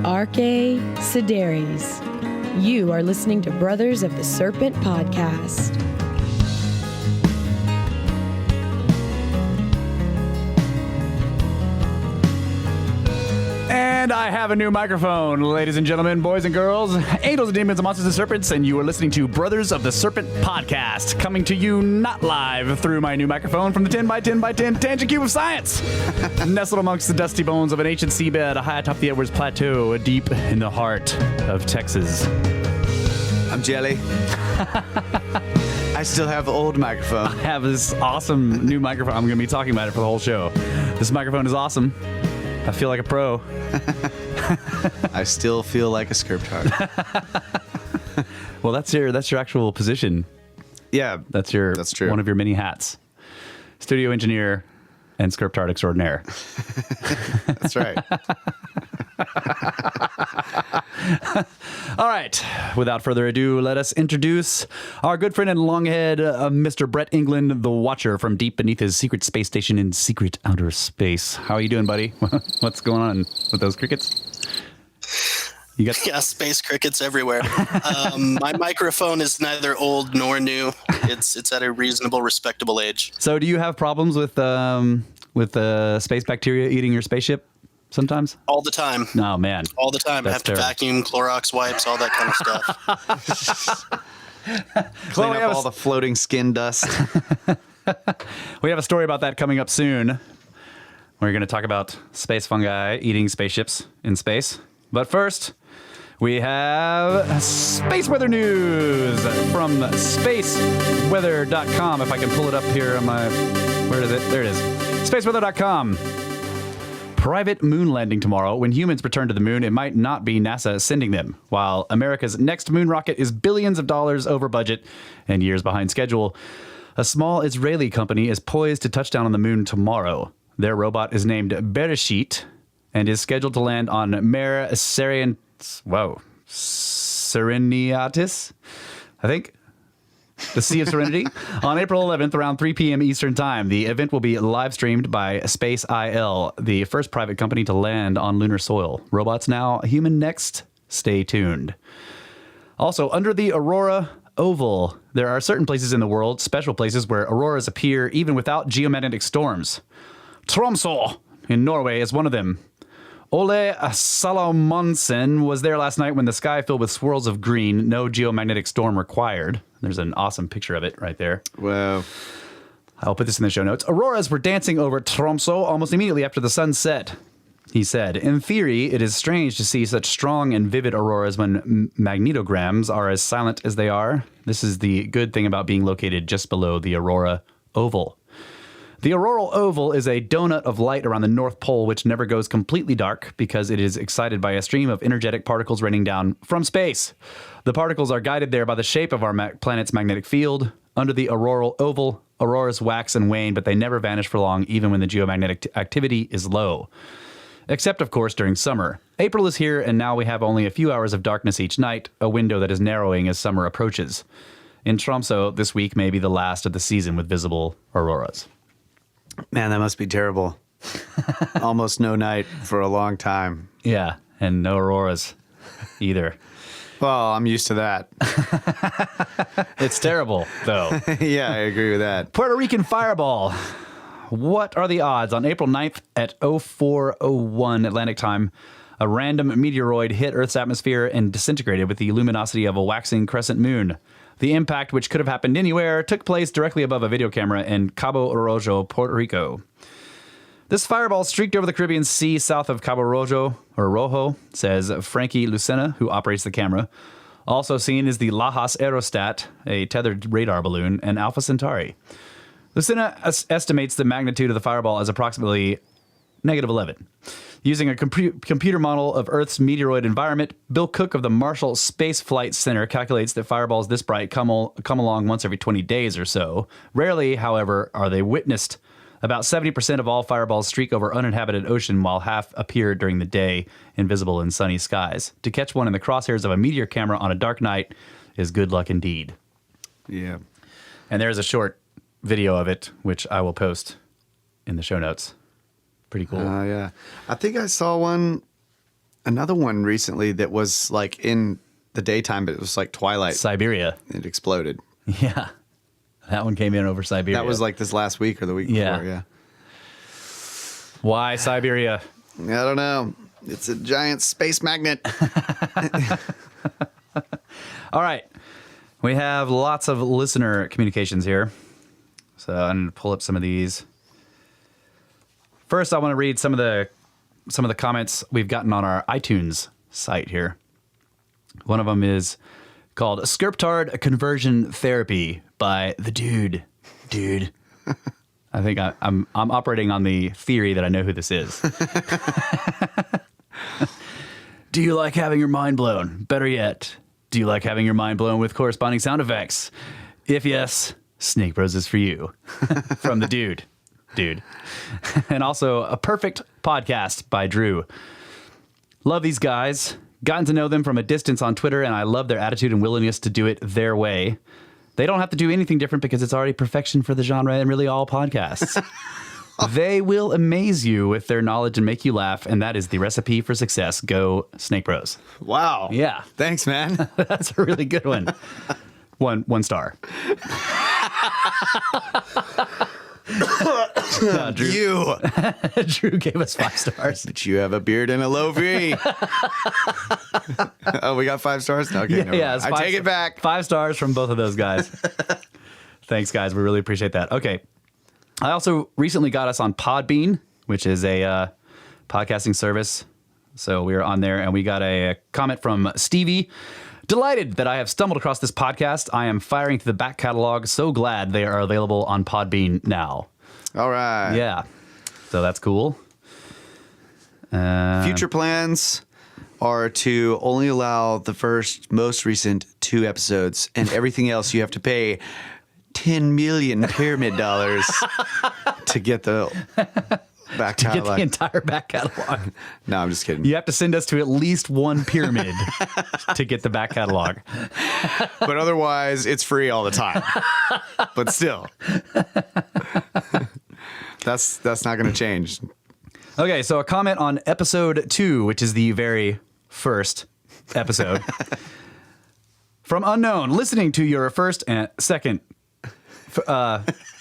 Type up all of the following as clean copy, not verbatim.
Arche Sideres. You are listening to Brothers of the Serpent podcast. And I have a new microphone, ladies and gentlemen, boys and girls, angels and demons and monsters and serpents, and you are listening to Brothers of the Serpent podcast, coming to you not live through my new microphone from the 10 by 10 by 10 tangent cube of science, nestled amongst the dusty bones of an ancient seabed high atop the Edwards Plateau, deep in the heart of Texas. I'm Jelly. I still have the old microphone. I have this awesome new microphone. I'm going to be talking about it for the whole show. This microphone is awesome. I feel like a pro. I still feel like a scriptard. Well, that's your actual position. Yeah, That's true. One of your many hats. Studio engineer and scriptard extraordinaire. That's right. All right. Without further ado, let us introduce our good friend and longhead, Mr. Brett England, the Watcher from deep beneath his secret space station in secret outer space. How are you doing, buddy? What's going on with those crickets? You got space crickets everywhere. My microphone is neither old nor new. It's at a reasonable, respectable age. So, do you have problems with space bacteria eating your spaceship? Sometimes? All the time. Oh, man. All the time. I That's have to vacuum, Clorox wipes, all that kind of stuff. Clean up all the floating skin dust. We have a story about that coming up soon. We're going to talk about space fungi eating spaceships in space. But first, we have space weather news from spaceweather.com. If I can pull it up here on my... Where is it? There it is. Spaceweather.com. Private moon landing tomorrow. When humans return to the moon, it might not be NASA sending them. While America's next moon rocket is billions of dollars over budget and years behind schedule, a small Israeli company is poised to touch down on the moon tomorrow. Their robot is named Bereshit and is scheduled to land on Mare Sereniatis, I think. The Sea of Serenity, on April 11th around 3 p.m. Eastern Time. The event will be live streamed by Space IL, the first private company to land on lunar soil. Robots now, human next. Stay tuned. Also, under the Aurora Oval, there are certain places in the world, special places where auroras appear even without geomagnetic storms. Tromsø in Norway is one of them. Ole Salomonsen was there last night when the sky filled with swirls of green, no geomagnetic storm required. There's an awesome picture of it right there. Wow. I'll put this in the show notes. Auroras were dancing over Tromsø almost immediately after the sun set. He said, in theory, it is strange to see such strong and vivid auroras when magnetograms are as silent as they are. This is the good thing about being located just below the Aurora Oval. The auroral oval is a donut of light around the North Pole, which never goes completely dark because it is excited by a stream of energetic particles raining down from space. The particles are guided there by the shape of our planet's magnetic field. Under the auroral oval, auroras wax and wane, but they never vanish for long, even when the geomagnetic activity is low. Except, of course, during summer. April is here, and now we have only a few hours of darkness each night, a window that is narrowing as summer approaches. In Tromsø, this week may be the last of the season with visible auroras. Man, that must be terrible. Almost no night for a long time. Yeah, and no auroras either. Well, I'm used to that. It's terrible, though. Yeah, I agree with that. Puerto Rican fireball. What are the odds? On April 9th at 04:01 Atlantic time, a random meteoroid hit Earth's atmosphere and disintegrated with the luminosity of a waxing crescent moon. The impact, which could have happened anywhere, took place directly above a video camera in Cabo Rojo, Puerto Rico. This fireball streaked over the Caribbean Sea south of Cabo Rojo, says Frankie Lucena, who operates the camera. Also seen is the Lajas Aerostat, a tethered radar balloon, and Alpha Centauri. Lucena estimates the magnitude of the fireball as approximately -11. Using a computer model of Earth's meteoroid environment, Bill Cook of the Marshall Space Flight Center calculates that fireballs this bright come along once every 20 days or so. Rarely, however, are they witnessed. About 70% of all fireballs streak over uninhabited ocean, while half appear during the day, invisible in sunny skies. To catch one in the crosshairs of a meteor camera on a dark night is good luck indeed. Yeah. And there's a short video of it, which I will post in the show notes. Pretty cool. Yeah. I think I saw one another one recently that was like in the daytime, but it was like twilight. Siberia. It exploded. Yeah. That one came in over Siberia. That was like this last week or the week before. Yeah. Why Siberia? I don't know. It's a giant space magnet. All right. We have lots of listener communications here. So I'm going to pull up some of these. First, I want to read some of the comments we've gotten on our iTunes site here. One of them is called Scriptard Conversion Therapy by the Dude. I think I'm operating on the theory that I know who this is. Do you like having your mind blown? Better yet, do you like having your mind blown with corresponding sound effects? If yes, Snake Bros is for you. From the Dude. And also a perfect podcast by Drew. Love these guys. Gotten to know them from a distance on Twitter, and I love their attitude and willingness to do it their way. They don't have to do anything different because it's already perfection for the genre and really all podcasts. They will amaze you with their knowledge and make you laugh, and that is the recipe for success. Go Snake Bros. Wow. Yeah. Thanks, man. That's a really good one. One star. No, Drew, Drew gave us 5 stars. But you have a beard and a low V. Oh, we got 5 stars? Okay, Yeah, I take it back. 5 stars from both of those guys. Thanks, guys. We really appreciate that. Okay. I also recently got us on Podbean, which is a podcasting service. So we were on there, and we got a comment from Stevie. Delighted that I have stumbled across this podcast. I am firing through the back catalog. So glad they are available on Podbean now. All right. Yeah. So that's cool. Future plans are to only allow the most recent 2 episodes, and everything else you have to pay $10 million pyramid dollars to get the back catalog. Get the entire back catalog. No, I'm just kidding. You have to send us to at least one pyramid to get the back catalog. But otherwise, it's free all the time. But still, that's not going to change. Okay, so a comment on episode 2, which is the very first episode. From Unknown, listening to your first and second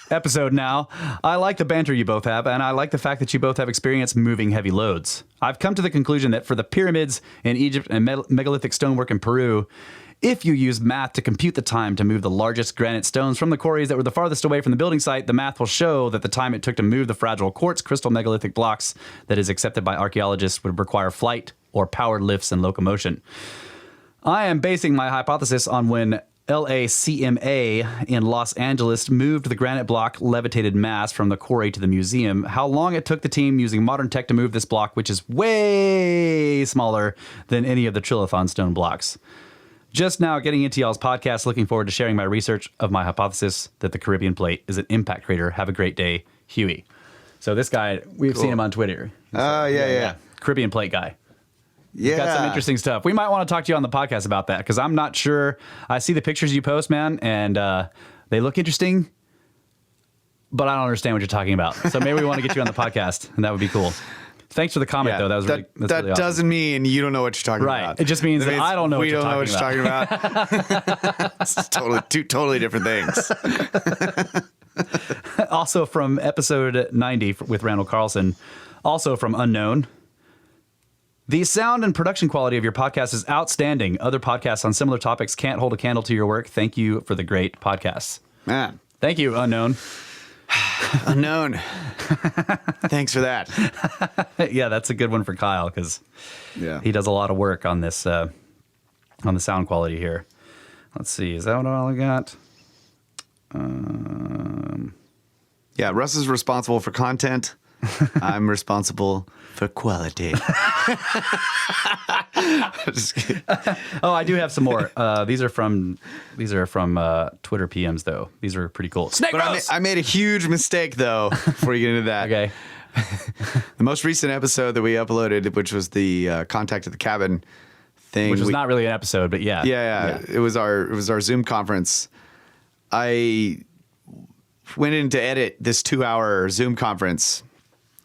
episode now, I like the banter you both have, and I like the fact that you both have experience moving heavy loads. I've come to the conclusion that for the pyramids in Egypt and megalithic stonework in Peru, if you use math to compute the time to move the largest granite stones from the quarries that were the farthest away from the building site, the math will show that the time it took to move the fragile quartz crystal megalithic blocks that is accepted by archaeologists would require flight or powered lifts and locomotion. I am basing my hypothesis on when LACMA in Los Angeles moved the granite block levitated mass from the quarry to the museum, how long it took the team using modern tech to move this block, which is way smaller than any of the Trilithon stone blocks. Just now getting into y'all's podcast, looking forward to sharing my research of my hypothesis that the Caribbean plate is an impact crater. Have a great day, Huey. So this guy, we've seen him on Twitter. Oh, yeah. Caribbean plate guy. Yeah. Got some interesting stuff. We might want to talk to you on the podcast about that, because I'm not sure. I see the pictures you post, man, and they look interesting, but I don't understand what you're talking about. So maybe we want to get you on the podcast, and that would be cool. Thanks for the comment, though. That was really awesome. Doesn't mean you don't know what you're talking about. Right. It just means that I don't know what you're talking about. We don't know what you're talking about. It's two totally different things. Also from episode 90 with Randall Carlson, also from Unknown. The sound and production quality of your podcast is outstanding. Other podcasts on similar topics can't hold a candle to your work. Thank you for the great podcasts. Man. Thank you, Unknown. Unknown. Thanks for that. Yeah, that's a good one for Kyle, because he does a lot of work on this, on the sound quality here. Let's see. Is that all I got? Yeah, Russ is responsible for content. I'm responsible for quality. Just kidding. Oh, I do have some more. These are from Twitter PMs, though. These are pretty cool. Snake Bros! I made a huge mistake, though, before you get into that. Okay. The most recent episode that we uploaded, which was the Contact at the Cabin thing. Which was not really an episode, but yeah. Yeah. It was our Zoom conference. I went in to edit this 2-hour Zoom conference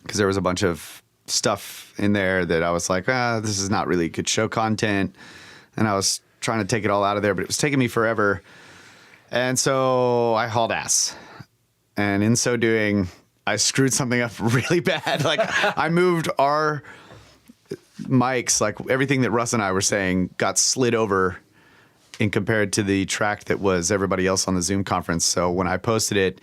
because there was a bunch of stuff in there that I was like, this is not really good show content. And I was trying to take it all out of there, but it was taking me forever. And so I hauled ass. And in so doing, I screwed something up really bad. Like I moved our mics, like everything that Russ and I were saying got slid over in compared to the track that was everybody else on the Zoom conference. So when I posted it,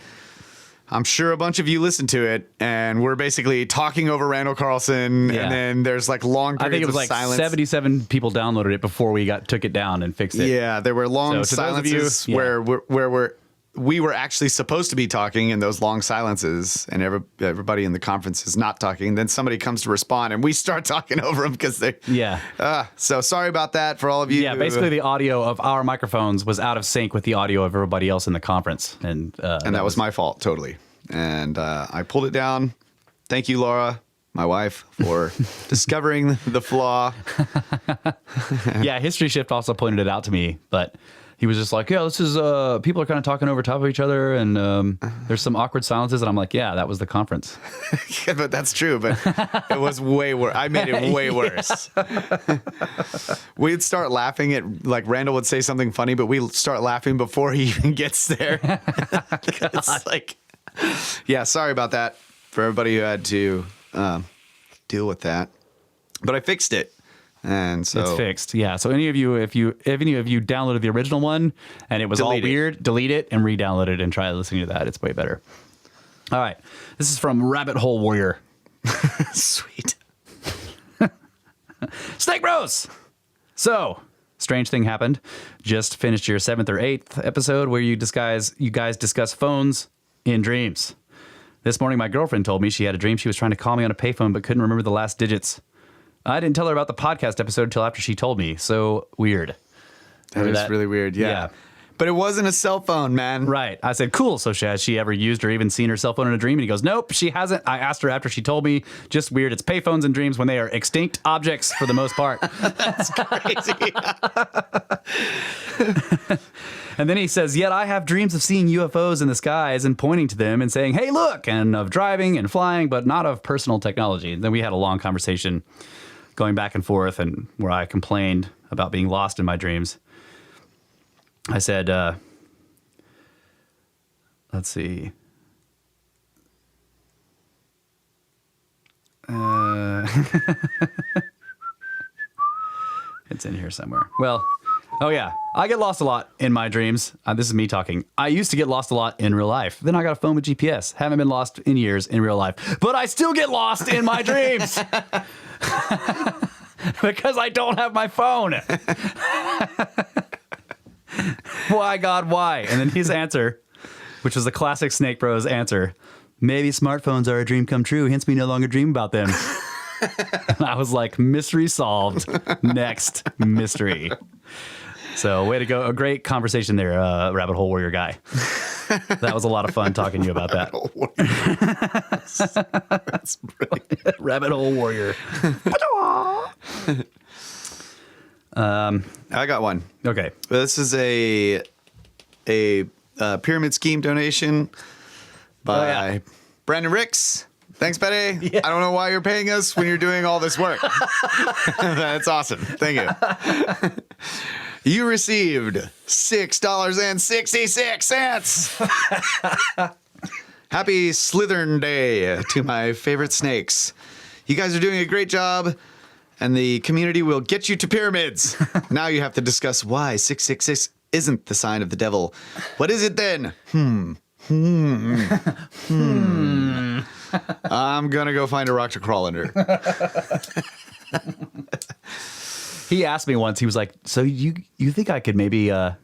I'm sure a bunch of you listened to it, and we're basically talking over Randall Carlson, and then there's like long periods I think it was of like silence. 77 people downloaded it before we took it down and fixed it. Yeah, there were long So to those of silences you- yeah. where we were actually supposed to be talking in those long silences, and everybody in the conference is not talking. Then somebody comes to respond, and we start talking over them because they. Yeah. So sorry about that for all of you. Yeah, basically the audio of our microphones was out of sync with the audio of everybody else in the conference. And that was my fault, totally. And I pulled it down. Thank you, Laura, my wife, for discovering the flaw. Yeah, History Shift also pointed it out to me, but he was just like, yeah, this is, people are kind of talking over top of each other, and there's some awkward silences, and I'm like, yeah, that was the conference. Yeah, but that's true, but it was way worse. I made it way worse. We'd start laughing at, like, Randall would say something funny, but we'd start laughing before he even gets there. It's like, yeah, sorry about that for everybody who had to deal with that. But I fixed it. And so It's fixed. Yeah. So any of you, if any of you downloaded the original one and it was all Delete it. weird, delete it and re-download it and try listening to that. It's way better. All right. This is from Rabbit Hole Warrior. sweet. Snake Bros. So, strange thing happened. Just finished your 7th or 8th episode where you guys discuss phones in dreams. This morning, my girlfriend told me she had a dream she was trying to call me on a payphone but couldn't remember the last digits. I didn't tell her about the podcast episode until after she told me. So weird. That is really weird. Yeah. But it wasn't a cell phone, man. Right. I said, cool. So has she ever used or even seen her cell phone in a dream? And he goes, nope, she hasn't. I asked her after she told me. Just weird. It's payphones in dreams when they are extinct objects for the most part. That's crazy. And then he says, yet I have dreams of seeing UFOs in the skies and pointing to them and saying, hey, look, and of driving and flying, but not of personal technology. And then we had a long conversation going back and forth, and where I complained about being lost in my dreams. I said, let's see. It's in here somewhere. Well, oh yeah, I get lost a lot in my dreams. This is me talking. I used to get lost a lot in real life. Then I got a phone with GPS. Haven't been lost in years in real life, but I still get lost in my dreams. Because I don't have my phone. Why, God, why? And then his answer, which was the classic Snake Bros answer, maybe smartphones are a dream come true, hence we no longer dream about them. And I was like, mystery solved. Next mystery. So way to go. A great conversation there, Rabbit Hole Warrior guy. That was a lot of fun talking to you about that. That's brilliant. Rabbit Hole Warrior. I got one. Okay. This is a pyramid scheme donation by Brandon Ricks. Thanks, Betty. Yeah. I don't know why you're paying us when you're doing all this work. That's awesome. Thank you. You received $6.66. Happy Slithern Day to my favorite snakes. You guys are doing a great job, and the community will get you to pyramids. Now you have to discuss why 666 isn't the sign of the devil. What is it then? I'm going to go find a rock to crawl under. He asked me once, he was like, so you think I could maybe I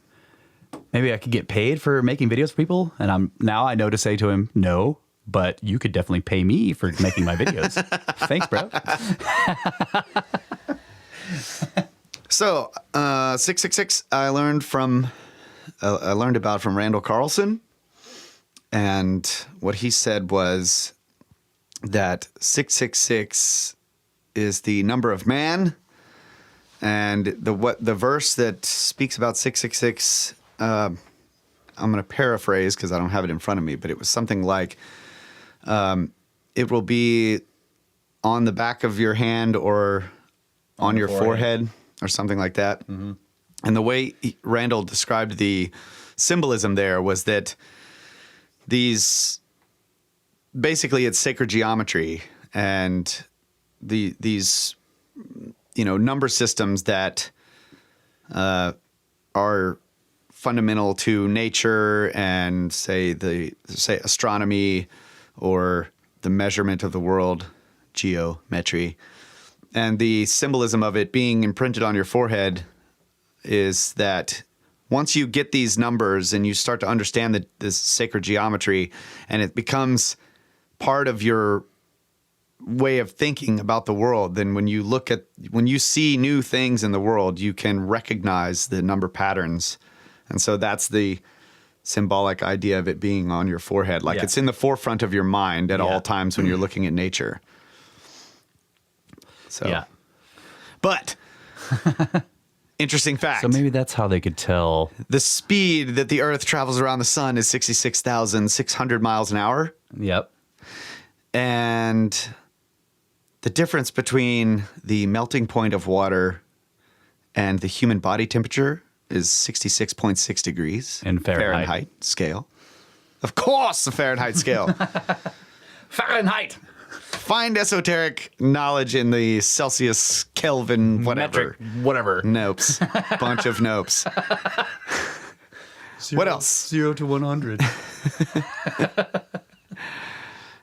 could get paid for making videos for people? And I know to say to him, no, but you could definitely pay me for making my videos. Thanks, bro. So, 666, I learned about from Randall Carlson. And what he said was that 666 is the number of man. And the verse that speaks about 666, I'm going to paraphrase because I don't have it in front of me, but it was something like, it will be on the back of your hand or on your forehead or something like that. Mm-hmm. And the way Randall described the symbolism there was that basically it's sacred geometry and these number systems that are fundamental to nature and say astronomy or the measurement of the world, geometry. And the symbolism of it being imprinted on your forehead is that once you get these numbers and you start to understand this sacred geometry and it becomes part of your way of thinking about the world, then when you see new things in the world, you can recognize the number patterns. And so that's the symbolic idea of it being on your forehead. Like it's in the forefront of your mind at all times when you're looking at nature. So, but interesting fact. So maybe that's how they could tell. The speed that the Earth travels around the sun is 66,600 miles an hour. Yep. And the difference between the melting point of water and the human body temperature is 66.6 degrees in Fahrenheit scale. Of course, the Fahrenheit scale. Fahrenheit. Find esoteric knowledge in the Celsius, Kelvin, whatever. Metric, whatever. Nopes. Bunch of nopes. What else? 0 to 100.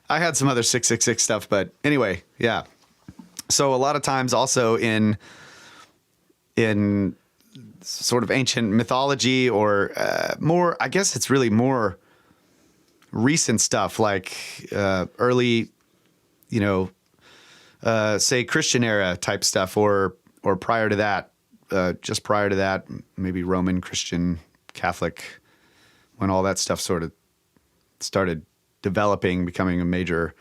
I had some other 666 stuff, but anyway, yeah. So a lot of times also in sort of ancient mythology or more, I guess it's really more recent stuff like early, say Christian era type stuff or prior to that, just prior to that, maybe Roman, Christian, Catholic, when all that stuff sort of started developing, becoming a major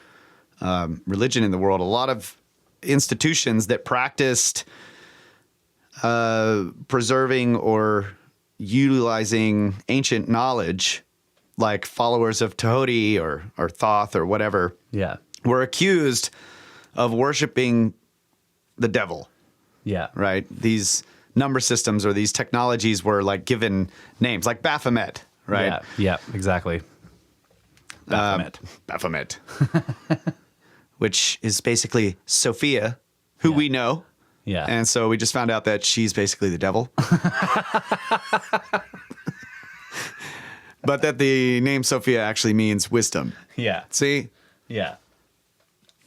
religion in the world. A lot of institutions that practiced preserving or utilizing ancient knowledge, like followers of Tahuti or Thoth or whatever, were accused of worshiping the devil. Yeah. Right? These number systems or these technologies were like given names, like Baphomet, right? Yeah, exactly. Baphomet. Baphomet. Which is basically Sophia, who we know. Yeah. And so we just found out that she's basically the devil. But that the name Sophia actually means wisdom. Yeah. See? Yeah.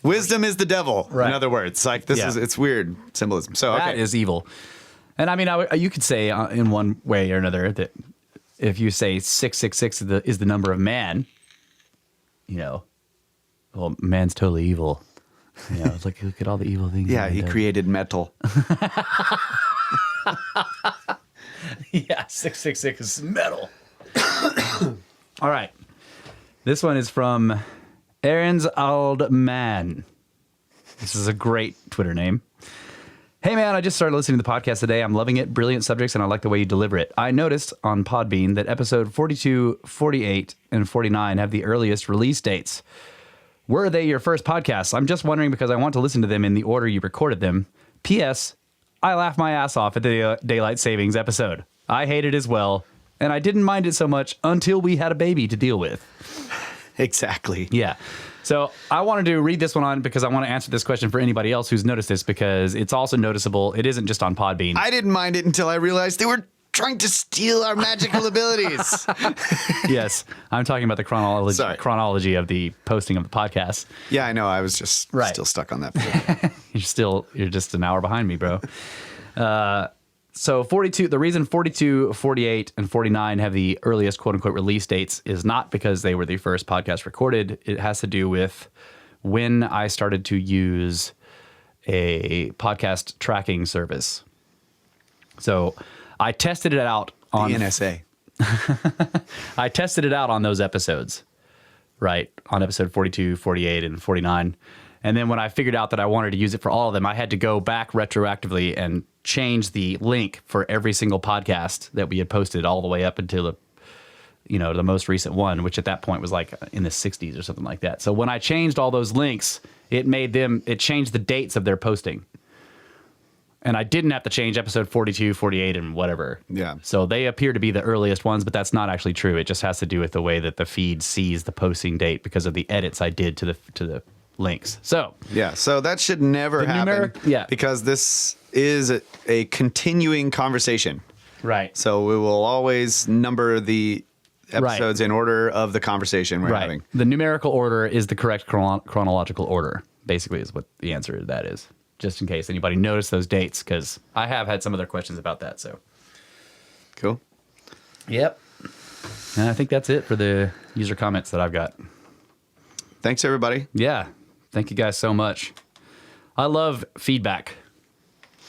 Wisdom is the devil, right. In other words. Like it's weird symbolism. So that is evil. And I mean, you could say in one way or another that if you say 666 is the number of man, well, man's totally evil. It's like, look at all the evil things. Yeah, he created metal. Yeah, 666 is metal. All right. This one is from Aaron's Old Man. This is a great Twitter name. Hey, man, I just started listening to the podcast today. I'm loving it. Brilliant subjects, and I like the way you deliver it. I noticed on Podbean that episode 42, 48, and 49 have the earliest release dates. Were they your first podcasts? I'm just wondering because I want to listen to them in the order you recorded them. P.S. I laughed my ass off at the Daylight Savings episode. I hate it as well, and I didn't mind it so much until we had a baby to deal with. Exactly. Yeah. So I wanted to read this one on because I want to answer this question for anybody else who's noticed this because it's also noticeable. It isn't just on Podbean. I didn't mind it until I realized they were trying to steal our magical abilities. Yes. I'm talking about the chronology of the posting of the podcast. Yeah, I know. I was just still stuck on that. You're just an hour behind me, bro. So 42, the reason 42, 48, and 49 have the earliest quote unquote release dates is not because they were the first podcast recorded. It has to do with when I started to use a podcast tracking service. So I tested it out on the NSA. I tested it out on those episodes, right? On episode 42, 48, and 49. And then when I figured out that I wanted to use it for all of them, I had to go back retroactively and change the link for every single podcast that we had posted all the way up until the most recent one, which at that point was like in the 60s or something like that. So when I changed all those links, it changed the dates of their posting. And I didn't have to change episode 42, 48, and whatever. Yeah. So they appear to be the earliest ones, but that's not actually true. It just has to do with the way that the feed sees the posting date because of the edits I did to the links. So yeah, so that should never happen. Because this is a continuing conversation. Right. So we will always number the episodes in order of the conversation we're having. The numerical order is the correct chronological order, basically, is what the answer to that is. Just in case anybody noticed those dates, because I have had some other questions about that. So, cool. Yep. And I think that's it for the user comments that I've got. Thanks, everybody. Yeah. Thank you guys so much. I love feedback,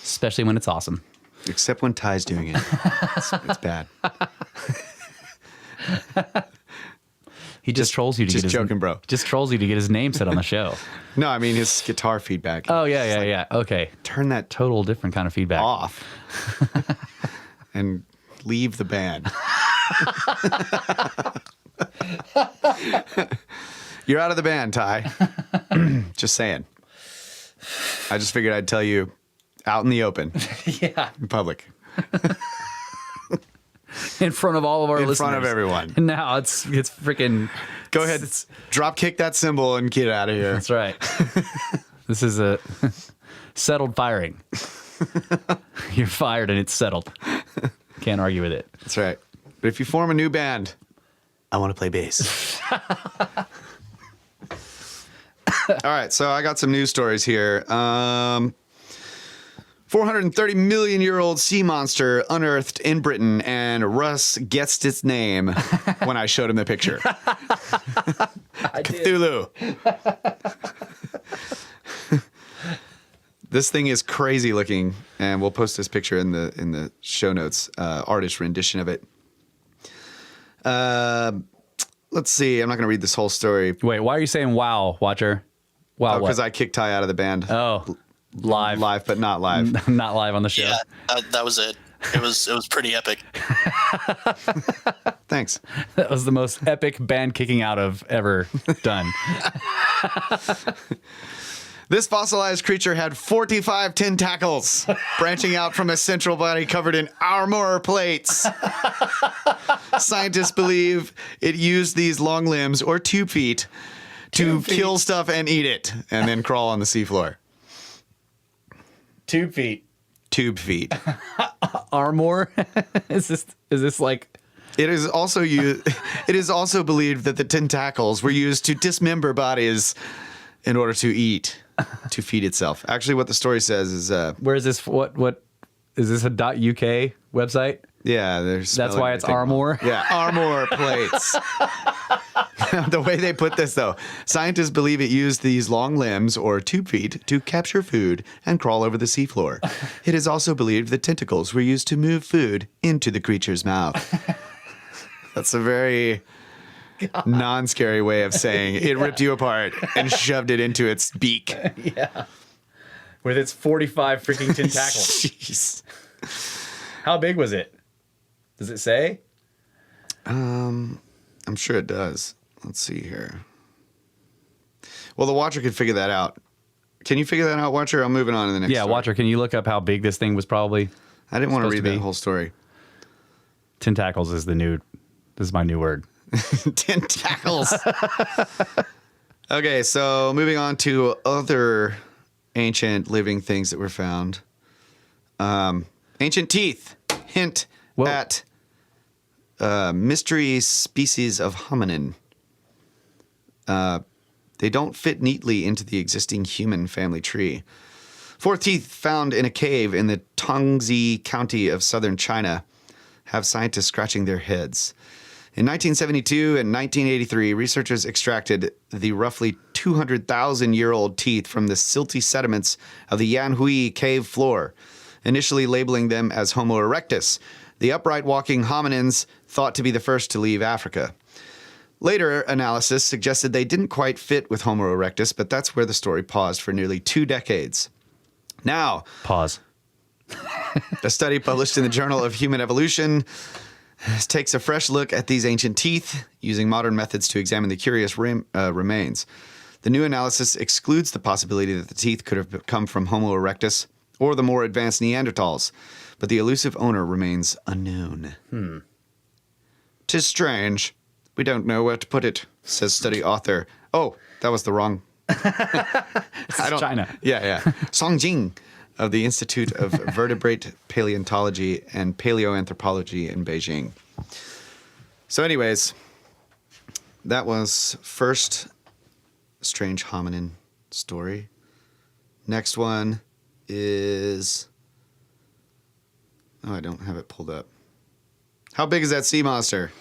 especially when it's awesome. Except when Ty's doing it. It's bad. He just trolls you to just get his joking, bro. Just trolls you to get his name said on the show. No, I mean his guitar feedback. Oh yeah. Okay. Turn that Total different kind of feedback off and leave the band. You're out of the band, Ty. Just saying. I just figured I'd tell you out in the open. Yeah. In public. In front of all of our listeners. In front of everyone. And now it's freaking. Go ahead. Drop kick that cymbal and get out of here. That's right. This is a settled firing. You're fired and it's settled. Can't argue with it. That's right. But if you form a new band, I want to play bass. All right. So I got some news stories here. 430 million year old sea monster unearthed in Britain, and Russ guessed its name when I showed him the picture. Cthulhu. This thing is crazy looking, and we'll post this picture in the show notes. Artist rendition of it. Let's see. I'm not going to read this whole story. Wait, why are you saying wow, Watcher? Wow, because I kicked Ty out of the band. Oh. Live, but not live. Not live on the show. Yeah, that was it. It was pretty epic. Thanks. That was the most epic band kicking out of ever done. This fossilized creature had 45 tentacles branching out from a central body covered in armor plates. Scientists believe it used these long limbs or 2 feet to kill stuff and eat it, and then crawl on the seafloor. 2 feet. Tube feet. Armor? Is this like? It is also believed that the tentacles were used to dismember bodies in order to eat, to feed itself. Actually, what the story says is where is this? What is this a .uk website? Yeah, that's why it's Armor. Yeah, Armor plates. The way they put this, though, scientists believe it used these long limbs or 2 feet to capture food and crawl over the seafloor. It is also believed the tentacles were used to move food into the creature's mouth. That's a very non-scary way of saying it ripped you apart and shoved it into its beak. Yeah. With its 45 freaking tentacles. Jeez. How big was it? Does it say? I'm sure it does. Let's see here. Well, the Watcher could figure that out. Can you figure that out, Watcher? I'm moving on to the next story. Watcher, can you look up how big this thing was probably? I didn't want to read that whole story. Tentacles is this is my new word. Tentacles. Okay, so moving on to other ancient living things that were found. Ancient teeth hint at mystery species of hominin. They don't fit neatly into the existing human family tree. 4 teeth found in a cave in the Tongzi County of southern China have scientists scratching their heads. In 1972 and 1983, researchers extracted the roughly 200,000-year-old teeth from the silty sediments of the Yanhui cave floor, initially labeling them as Homo erectus, the upright walking hominins thought to be the first to leave Africa. Later analysis suggested they didn't quite fit with Homo erectus, but that's where the story paused for nearly 2 decades. Now, pause. A study published in the Journal of Human Evolution takes a fresh look at these ancient teeth using modern methods to examine the curious remains. The new analysis excludes the possibility that the teeth could have come from Homo erectus or the more advanced Neanderthals, but the elusive owner remains unknown. 'Tis strange. We don't know where to put it, says study author. Oh, that was the wrong. China. Yeah. Song Jing of the Institute of Vertebrate Paleontology and Paleoanthropology in Beijing. So anyways, that was first strange hominin story. Next one is... Oh, I don't have it pulled up. How big is that sea monster?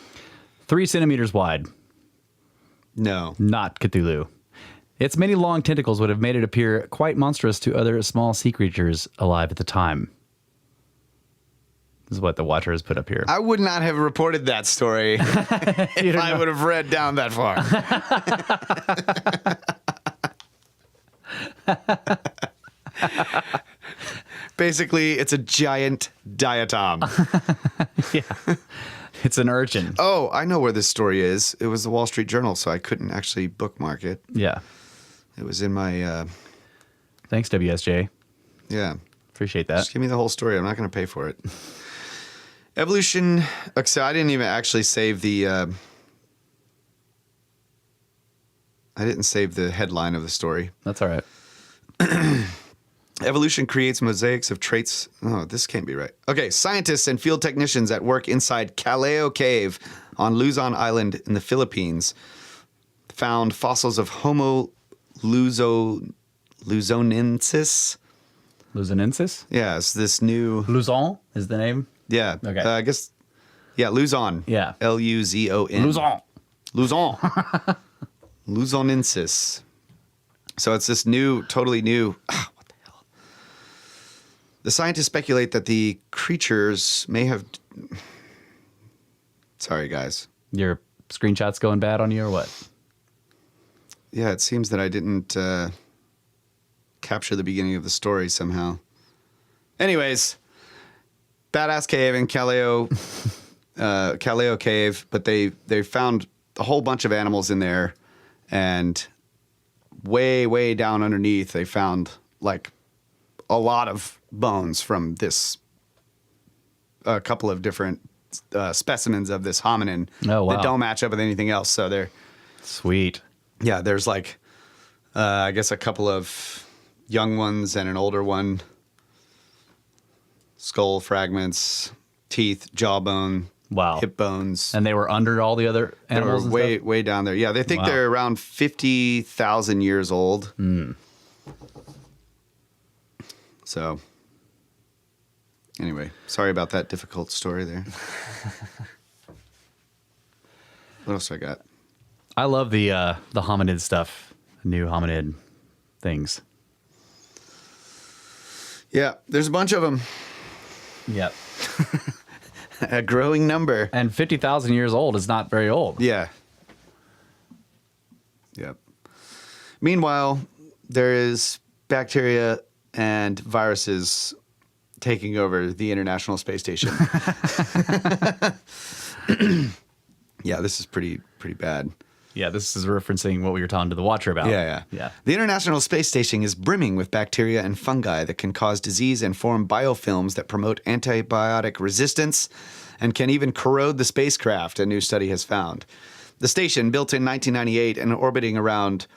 3 centimeters wide. No. Not Cthulhu. Its many long tentacles would have made it appear quite monstrous to other small sea creatures alive at the time. This is what the Watcher has put up here. I would not have reported that story if I would have read down that far. Basically, it's a giant diatom. Yeah. It's an urchin. Oh, I know where this story is. It was the Wall Street Journal, so I couldn't actually bookmark it. Yeah. It was in my... Thanks, WSJ. Yeah. Appreciate that. Just give me the whole story. I'm not going to pay for it. Evolution... So I didn't even actually save the... I didn't save the headline of the story. That's all right. Evolution creates mosaics of traits. Oh, this can't be right. Okay, scientists and field technicians at work inside Callao Cave on Luzon Island in the Philippines found fossils of Homo luzonensis. Luzonensis? Yeah, it's this new... Luzon is the name? Yeah. Okay. I guess... Yeah, Luzon. Yeah. Luzon. Luzon. Luzon. Luzonensis. So it's this new, totally new... What the hell? The scientists speculate that the creatures may have... Sorry, guys. Your screenshot's going bad on you or what? Yeah, it seems that I didn't capture the beginning of the story somehow. Anyways, badass cave in Callao Cave, but they found a whole bunch of animals in there, and way down underneath they found like a lot of bones from a couple of different specimens of this hominin Oh, wow. that don't match up with anything else. So they're Sweet. yeah, there's like, I guess a couple of young ones and an older one. Skull fragments, teeth, jawbone, Wow. hip bones. And they were under all the other They were animals and way, stuff? way down there. Yeah, they think Wow. they're around 50,000 years old. So, anyway, sorry about that difficult story there. What else I got? I love the hominid stuff, new hominid things. Yeah, there's a bunch of them. Yep. A growing number. And 50,000 years old is not very old. Yeah. Yep. Meanwhile, there is bacteria and viruses taking over the International Space Station. Yeah, this is pretty bad. Yeah, this is referencing what we were talking to the Watcher about. Yeah. The International Space Station is brimming with bacteria and fungi that can cause disease and form biofilms that promote antibiotic resistance and can even corrode the spacecraft, a new study has found. The station, built in 1998 and orbiting around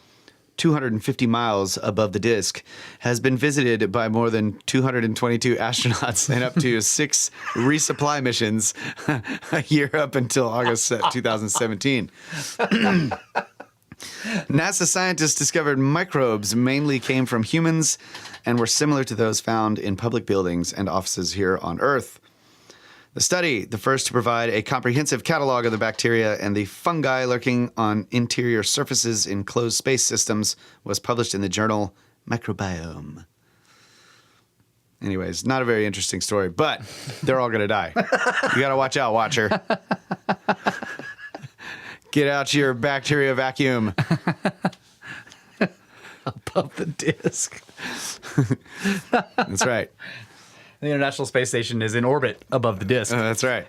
250 miles above the disk, has been visited by more than 222 astronauts and up to 6 resupply missions a year up until August 2017. NASA scientists discovered microbes mainly came from humans and were similar to those found in public buildings and offices here on Earth. The study, the first to provide a comprehensive catalog of the bacteria and the fungi lurking on interior surfaces in closed space systems, was published in the journal Microbiome. Anyways, not a very interesting story, but they're all going to die. You got to watch out, Watcher. Get out your bacteria vacuum. Above the disk. That's right. The International Space Station is in orbit above the disk. That's right.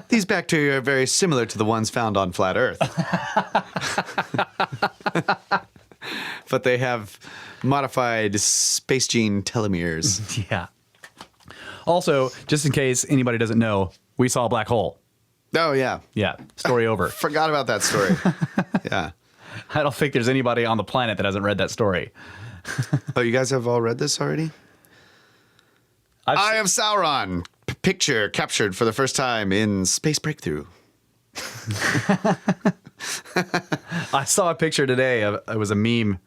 These bacteria are very similar to the ones found on flat Earth. but they have modified space gene telomeres. Yeah. Also, just in case anybody doesn't know, we saw a black hole. Oh, yeah. Yeah. Story over. Forgot about that story. Yeah. I don't think there's anybody on the planet that hasn't read that story. Oh, you guys have all read this already? Eye of Sauron. Picture captured for the first time in Space Breakthrough. I saw a picture today of it was a meme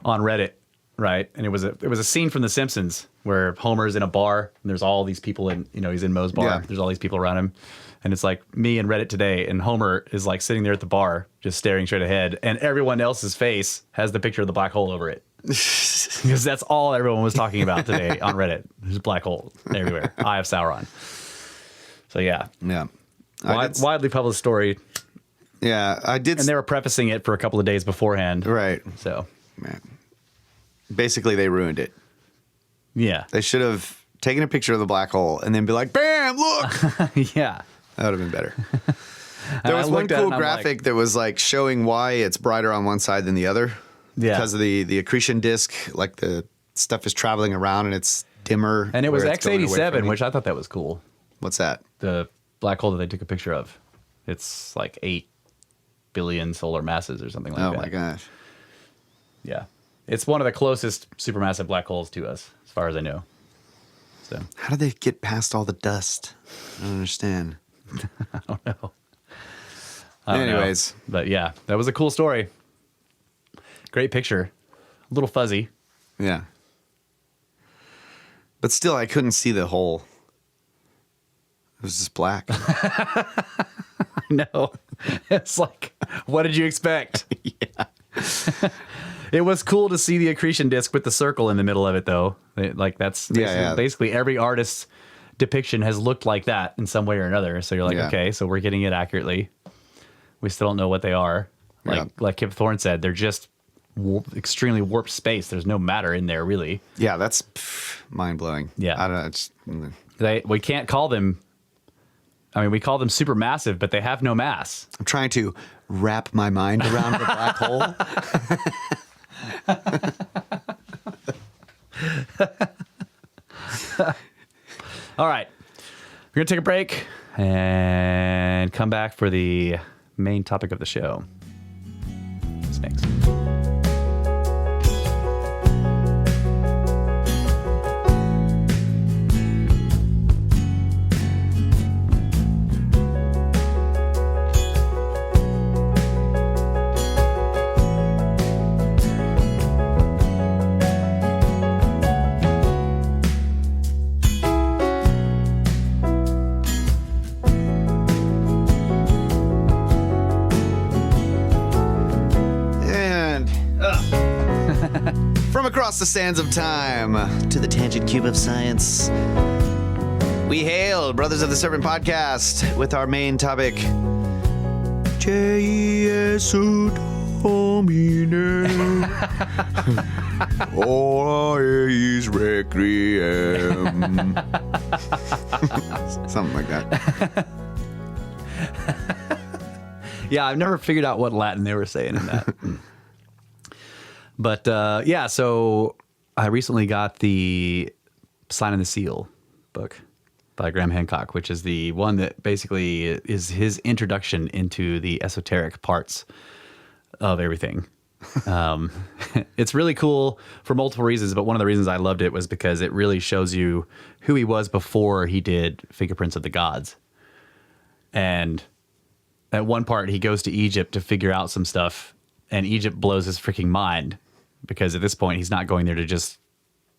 on Reddit, right? And it was a scene from The Simpsons where Homer's in a bar and there's all these people in, he's in Moe's bar. Yeah. There's all these people around him. And it's like me and Reddit today, and Homer is like sitting there at the bar, just staring straight ahead, and everyone else's face has the picture of the black hole over it. Because that's all everyone was talking about today on Reddit. There's a black hole everywhere. Eye of Sauron. So yeah. Yeah. Widely published story. Yeah, I did. And they were prefacing it for a couple of days beforehand. Right. So. Man. Basically, they ruined it. Yeah. They should have taken a picture of the black hole and then be like, bam, look. Yeah. That would have been better. There was one cool graphic that was like showing why it's brighter on one side than the other. Yeah. Because of the accretion disk, like the stuff is traveling around and it's dimmer. And it was where it's going away from X87, you. which I thought that was cool. What's that? The black hole that they took a picture of. It's like 8 billion solar masses or something like that. Oh my gosh. Yeah. It's one of the closest supermassive black holes to us, as far as I know. So How did they get past all the dust? I don't understand. I don't know. Anyways. But yeah, that was a cool story. Great picture. A little fuzzy. Yeah. But still, I couldn't see the hole. It was just black. No. It's like, what did you expect? Yeah. It was cool to see the accretion disk with the circle in the middle of it, though. That's basically every artist's depiction has looked like that in some way or another. So you're like, okay, so we're getting it accurately. We still don't know what they are. Like Kip Thorne said, they're just extremely warped space. There's no matter in there, really. Yeah, that's mind blowing. Yeah. I don't know. It's, we can't call them. I mean, we call them supermassive, but they have no mass. I'm trying to wrap my mind around the black hole. All right. We're going to take a break and come back for the main topic of the show. What's next? Across the sands of time to the tangent cube of science, we hail Brothers of the Serpent podcast with our main topic, Jesu Domine, all is requiem. Something like that. Yeah, I've never figured out what Latin they were saying in that. But yeah, so I recently got the Sign and the Seal book by Graham Hancock, which is the one that basically is his introduction into the esoteric parts of everything. It's really cool for multiple reasons, but one of the reasons I loved it was because it really shows you who he was before he did Fingerprints of the Gods. And at one part, he goes to Egypt to figure out some stuff, and Egypt blows his freaking mind. Because at this point, he's not going there to just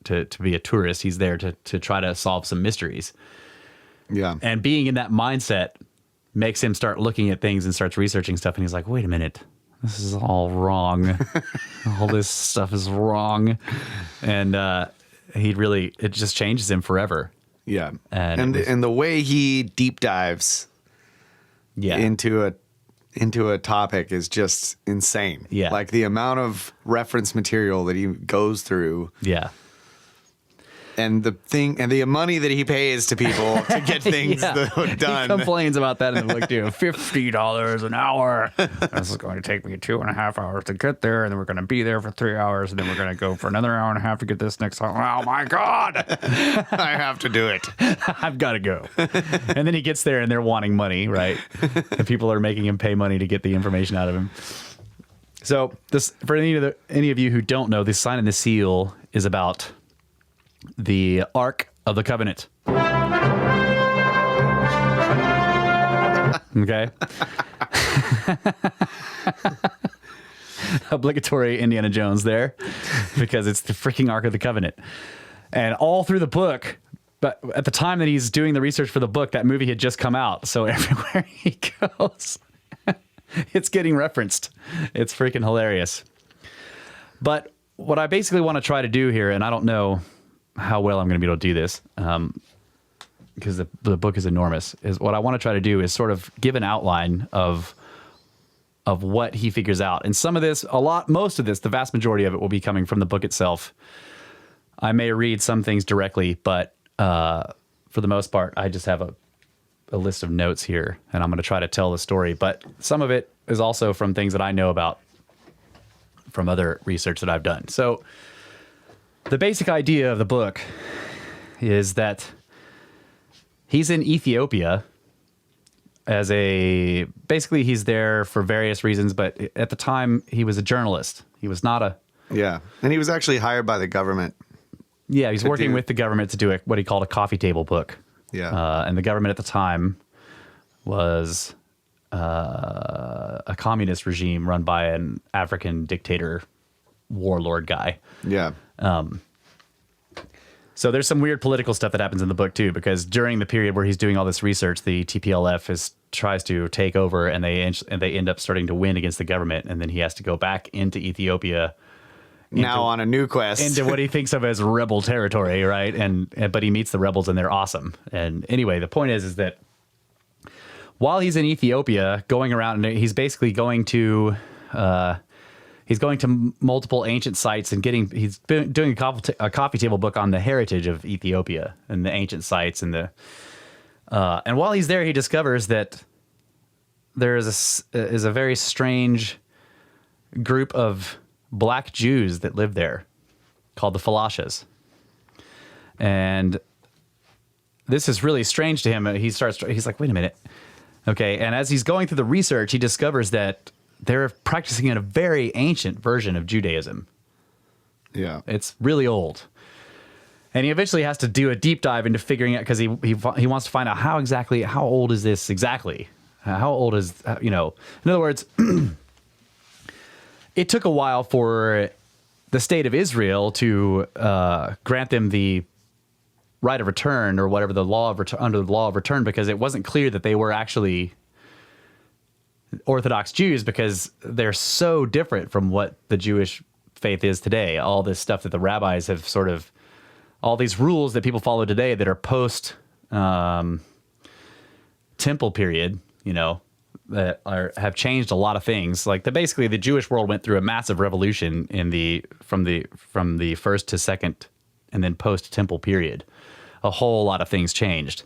to be a tourist. He's there to try to solve some mysteries. Yeah. And being in that mindset makes him start looking at things and starts researching stuff. And he's like, wait a minute, this is all wrong. All this stuff is wrong. And it just changes him forever. Yeah. And the way he deep dives into a topic is just insane. Yeah. Like the amount of reference material that he goes through. Yeah. and the money that he pays to people to get things done. He complains about that in the book too. $50 an hour. This is going to take me 2.5 hours to get there, and then we're going to be there for 3 hours, and then we're going to go for another hour and a half to get this next time. Oh my God! I have to do it. I've got to go. And then he gets there, and they're wanting money, right? The people are making him pay money to get the information out of him. So this, for any of you who don't know, this sign and the seal is about the Ark of the Covenant. Okay. Obligatory Indiana Jones there, because it's the freaking Ark of the Covenant. And all through the book, but at the time that he's doing the research for the book, that movie had just come out. So everywhere he goes, it's getting referenced. It's freaking hilarious. But what I basically want to try to do here, and I don't know how well I'm going to be able to do this, because the book is enormous, is what I want to try to do is sort of give an outline of what he figures out. And some of this, most of this, the vast majority of it will be coming from the book itself. I may read some things directly, but for the most part, I just have a list of notes here, and I'm going to try to tell the story. But some of it is also from things that I know about from other research that I've done. So the basic idea of the book is that he's in Ethiopia basically he's there for various reasons, but at the time he was a journalist. He was not a... Yeah, and he was actually hired by the government. Yeah, he's working with the government to do what he called a coffee table book. Yeah. And the government at the time was a communist regime run by an African dictator warlord guy. Yeah. So there's some weird political stuff that happens in the book too, because during the period where he's doing all this research, the TPLF tries to take over, and they end up starting to win against the government, and then he has to go back into Ethiopia. Now on a new quest. Into what he thinks of as rebel territory, right? But he meets the rebels, and they're awesome. And anyway, the point is that while he's in Ethiopia, going around, and he's basically going to multiple ancient sites, and he's been doing a coffee table book on the heritage of Ethiopia and the ancient sites, and while he's there, he discovers that there is a very strange group of black Jews that live there called the Falashas. And this is really strange to him. He's like, wait a minute. Okay. And as he's going through the research, he discovers that they're practicing in a very ancient version of Judaism. Yeah. It's really old. And he eventually has to do a deep dive into figuring out, because he wants to find out how old is this exactly? How old is, in other words, it took a while for the state of Israel to grant them the right of return, or whatever, under the law of return, because it wasn't clear that they were actually Orthodox Jews, because they're so different from what the Jewish faith is today. All this stuff that the rabbis have all these rules that people follow today that are post temple period, that have changed a lot of things. Like basically the Jewish world went through a massive revolution from the first to second and then post temple period. A whole lot of things changed.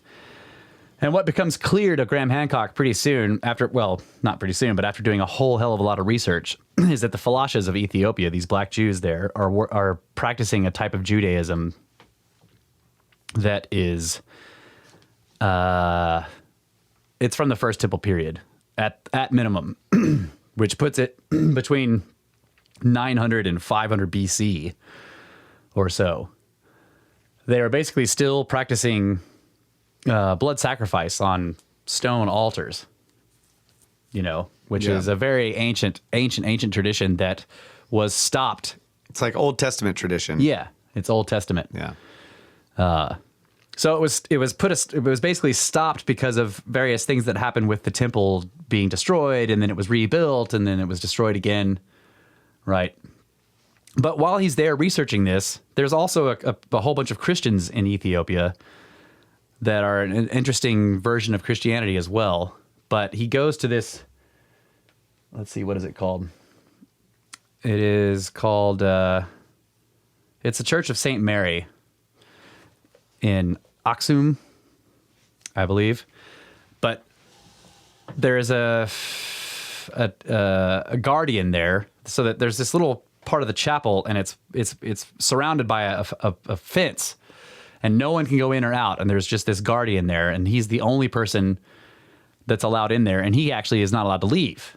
And what becomes clear to Graham Hancock pretty soon, not pretty soon, but after doing a whole hell of a lot of research, is that the Falashas of Ethiopia, these black Jews there, are practicing a type of Judaism that is, it's from the first temple period at minimum, which puts it between 900 and 500 BC or so. They are basically still practicing blood sacrifice on stone altars, which is a very ancient tradition that was stopped. It's like Old Testament tradition. Yeah, it's Old Testament. Yeah. So it was basically stopped because of various things that happened with the temple being destroyed, and then it was rebuilt, and then it was destroyed again, right? But while he's there researching this, there's also a whole bunch of Christians in Ethiopia that are an interesting version of Christianity as well. But he goes to this, let's see, what is it called? It is called, it's the Church of St. Mary. in Aksum, I believe. But there is a guardian there, so that there's this little part of the chapel, and it's surrounded by a fence, and no one can go in or out. And there's just this guardian there, and he's the only person that's allowed in there, and he actually is not allowed to leave.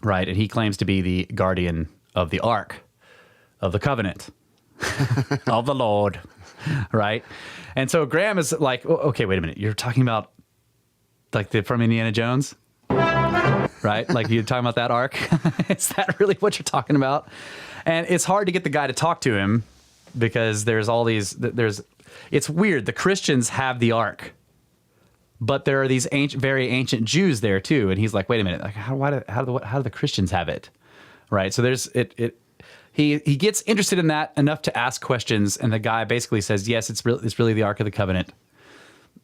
Right, and he claims to be the guardian of the Ark of the Covenant of the Lord, right? And so Graham is like, okay, wait a minute, you're talking about like from Indiana Jones, right? Like you're talking about that Ark? Is that really what you're talking about? And it's hard to get the guy to talk to him because there's all these. It's weird. The Christians have the Ark. But there are these very ancient Jews there too, and he's like, "Wait a minute! Like, how do the Christians have it?" Right? So there's it. He gets interested in that enough to ask questions, and the guy basically says, "Yes, it's really the Ark of the Covenant."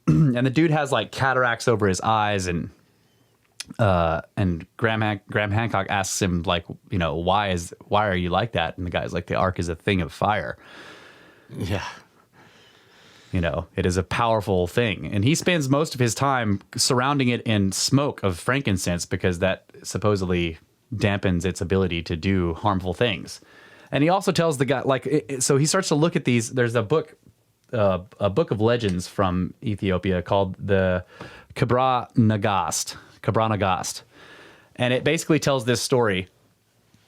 And the dude has like cataracts over his eyes, and Graham Hancock asks him like, you know, why are you like that? And the guy's like, "The Ark is a thing of fire." Yeah. You know, it is a powerful thing. And he spends most of his time surrounding it in smoke of frankincense because that supposedly dampens its ability to do harmful things. And he also tells the guy, like, so he starts to look at these. There's a book of legends from Ethiopia called the Kabra Nagast. And it basically tells this story.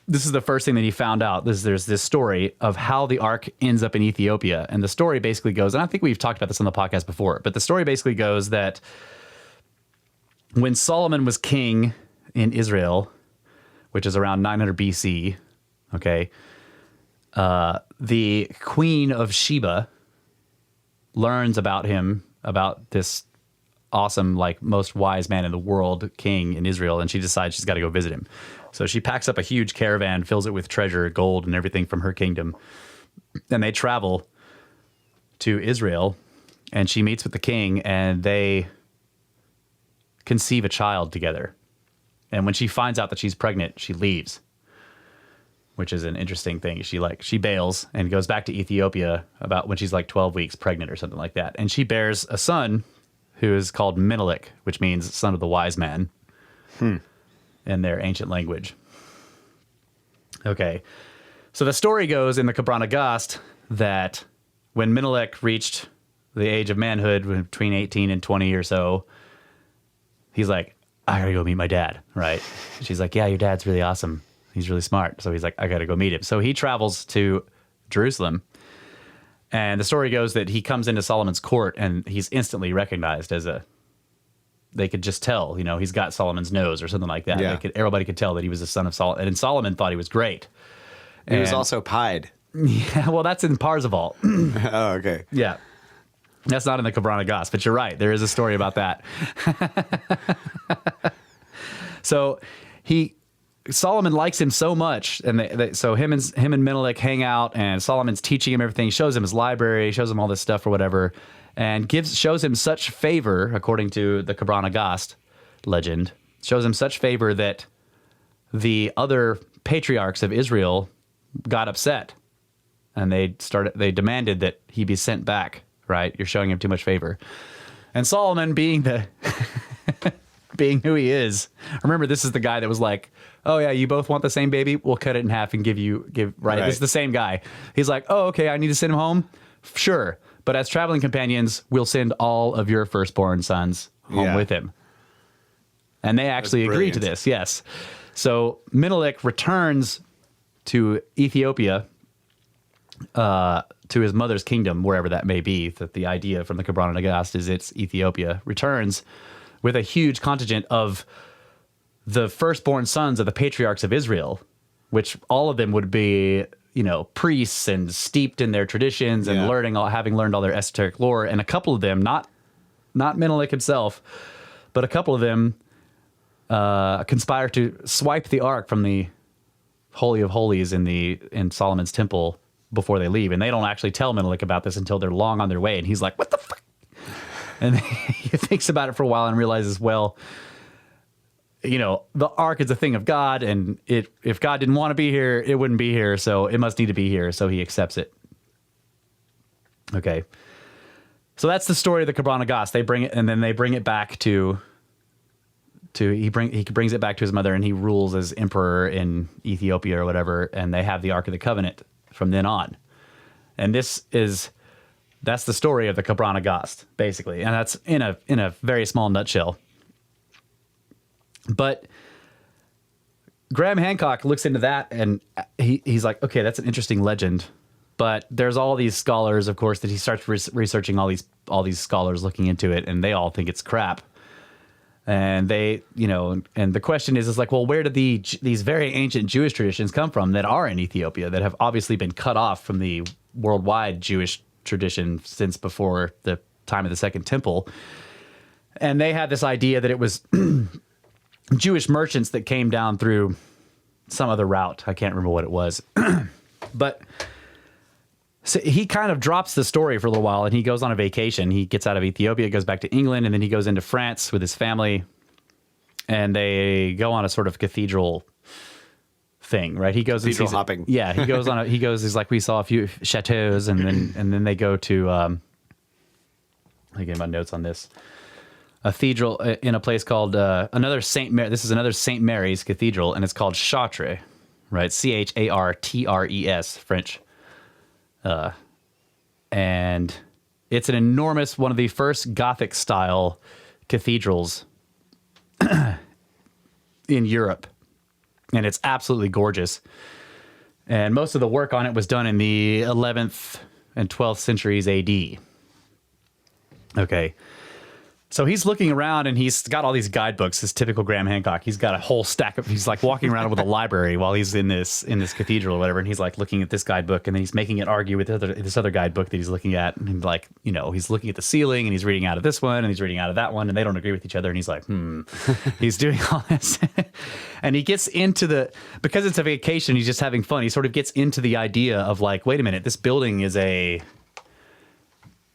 This is the first thing that he found out. There's this story of how the Ark ends up in Ethiopia. And the story basically goes, and I think we've talked about this on the podcast before, but the story basically goes that when Solomon was king in Israel, which is around 900 BC, okay, the queen of Sheba learns about him, about this awesome, like most wise man in the world, king in Israel, and she decides she's got to go visit him. So she packs up a huge caravan, fills it with treasure, gold, and everything from her kingdom. And they travel to Israel, and she meets with the king, and they conceive a child together. And when she finds out that she's pregnant, she leaves, which is an interesting thing. She bails and goes back to Ethiopia about when she's like 12 weeks pregnant or something like that. And she bears a son who is called Menelik, which means son of the wise man. In their ancient language. Okay. So the story goes in the Kabra Nagast that when Menelik reached the age of manhood, between 18 and 20 or so, he's like, I gotta go meet my dad, right? She's like, yeah, your dad's really awesome. He's really smart. So he's like, I gotta go meet him. So he travels to Jerusalem. And the story goes that he comes into Solomon's court and he's instantly recognized as they could just tell, you know, he's got Solomon's nose or something like that. Yeah. Everybody could tell that he was the son of Solomon. And Solomon thought he was great. He was also pied. Yeah, well, that's in Parzival. Oh, okay. Yeah. That's not in the Kabra Nagast, but you're right. There is a story about that. So Solomon likes him so much, and so him and Menelik hang out, and Solomon's teaching him everything, shows him his library, shows him all this stuff or whatever, and shows him such favor, according to the Kabra Nagast legend, shows him such favor that the other patriarchs of Israel got upset, and they demanded that he be sent back. Right, you're showing him too much favor, and Solomon, being being who he is, remember this is the guy that was like, oh yeah, you both want the same baby, we'll cut it in half and give right. This is the same guy. He's like, oh okay, I need to send him home, sure, but as traveling companions, we'll send all of your firstborn sons home with him. And they actually agree to this, yes. So Menelik returns to Ethiopia, to his mother's kingdom, wherever that may be. That the idea from the Kabra Nagast is it's Ethiopia. Returns with a huge contingent of the firstborn sons of the patriarchs of Israel, which all of them would be, you know, priests and steeped in their traditions and having learned all their esoteric lore. And a couple of them, not Menelik himself, but a couple of them conspire to swipe the ark from the Holy of Holies in Solomon's temple before they leave. And they don't actually tell Menelik about this until they're long on their way. And he's like, what the fuck? And he thinks about it for a while and realizes, well, you know, the ark is a thing of God, and if God didn't want to be here, it wouldn't be here, so it must need to be here, so he accepts it. Okay. So that's the story of the Cabral Nagas. They bring it, and then they bring it back he brings it back to his mother, and he rules as emperor in Ethiopia or whatever, and they have the Ark of the Covenant from then on. And that's the story of the Cabral Nagas, basically, and that's in a very small nutshell. But Graham Hancock looks into that, and he's like, okay, that's an interesting legend. But there's all these scholars, of course, that he starts researching all these scholars looking into it, and they all think it's crap. And they, and the question is like, well, where did these very ancient Jewish traditions come from that are in Ethiopia that have obviously been cut off from the worldwide Jewish tradition since before the time of the Second Temple? And they had this idea that it was Jewish merchants that came down through some other route. I can't remember what it was. But so he kind of drops the story for a little while, and he goes on a vacation. He gets out of Ethiopia, goes back to England, and then he goes into France with his family, and they go on a sort of cathedral thing, right? He goes cathedral hopping. Yeah, he goes on. He's like, we saw a few chateaus, and then they go to. I get my notes on this. A cathedral in a place called another Saint Mary. This is another Saint Mary's Cathedral, and it's called Chartres, right? Chartres, French. And it's an enormous, one of the first Gothic style cathedrals in Europe. And it's absolutely gorgeous. And most of the work on it was done in the 11th and 12th centuries AD. Okay. So he's looking around, and he's got all these guidebooks, this typical Graham Hancock. He's got a whole stack of, he's like walking around with a library while he's in this cathedral or whatever. And he's like looking at this guidebook, and then he's making it argue with this other guidebook that he's looking at. And like, he's looking at the ceiling, and he's reading out of this one, and he's reading out of that one, and they don't agree with each other. And he's like, he's doing all this. And he gets into because it's a vacation, he's just having fun. He sort of gets into the idea of like, wait a minute, this building is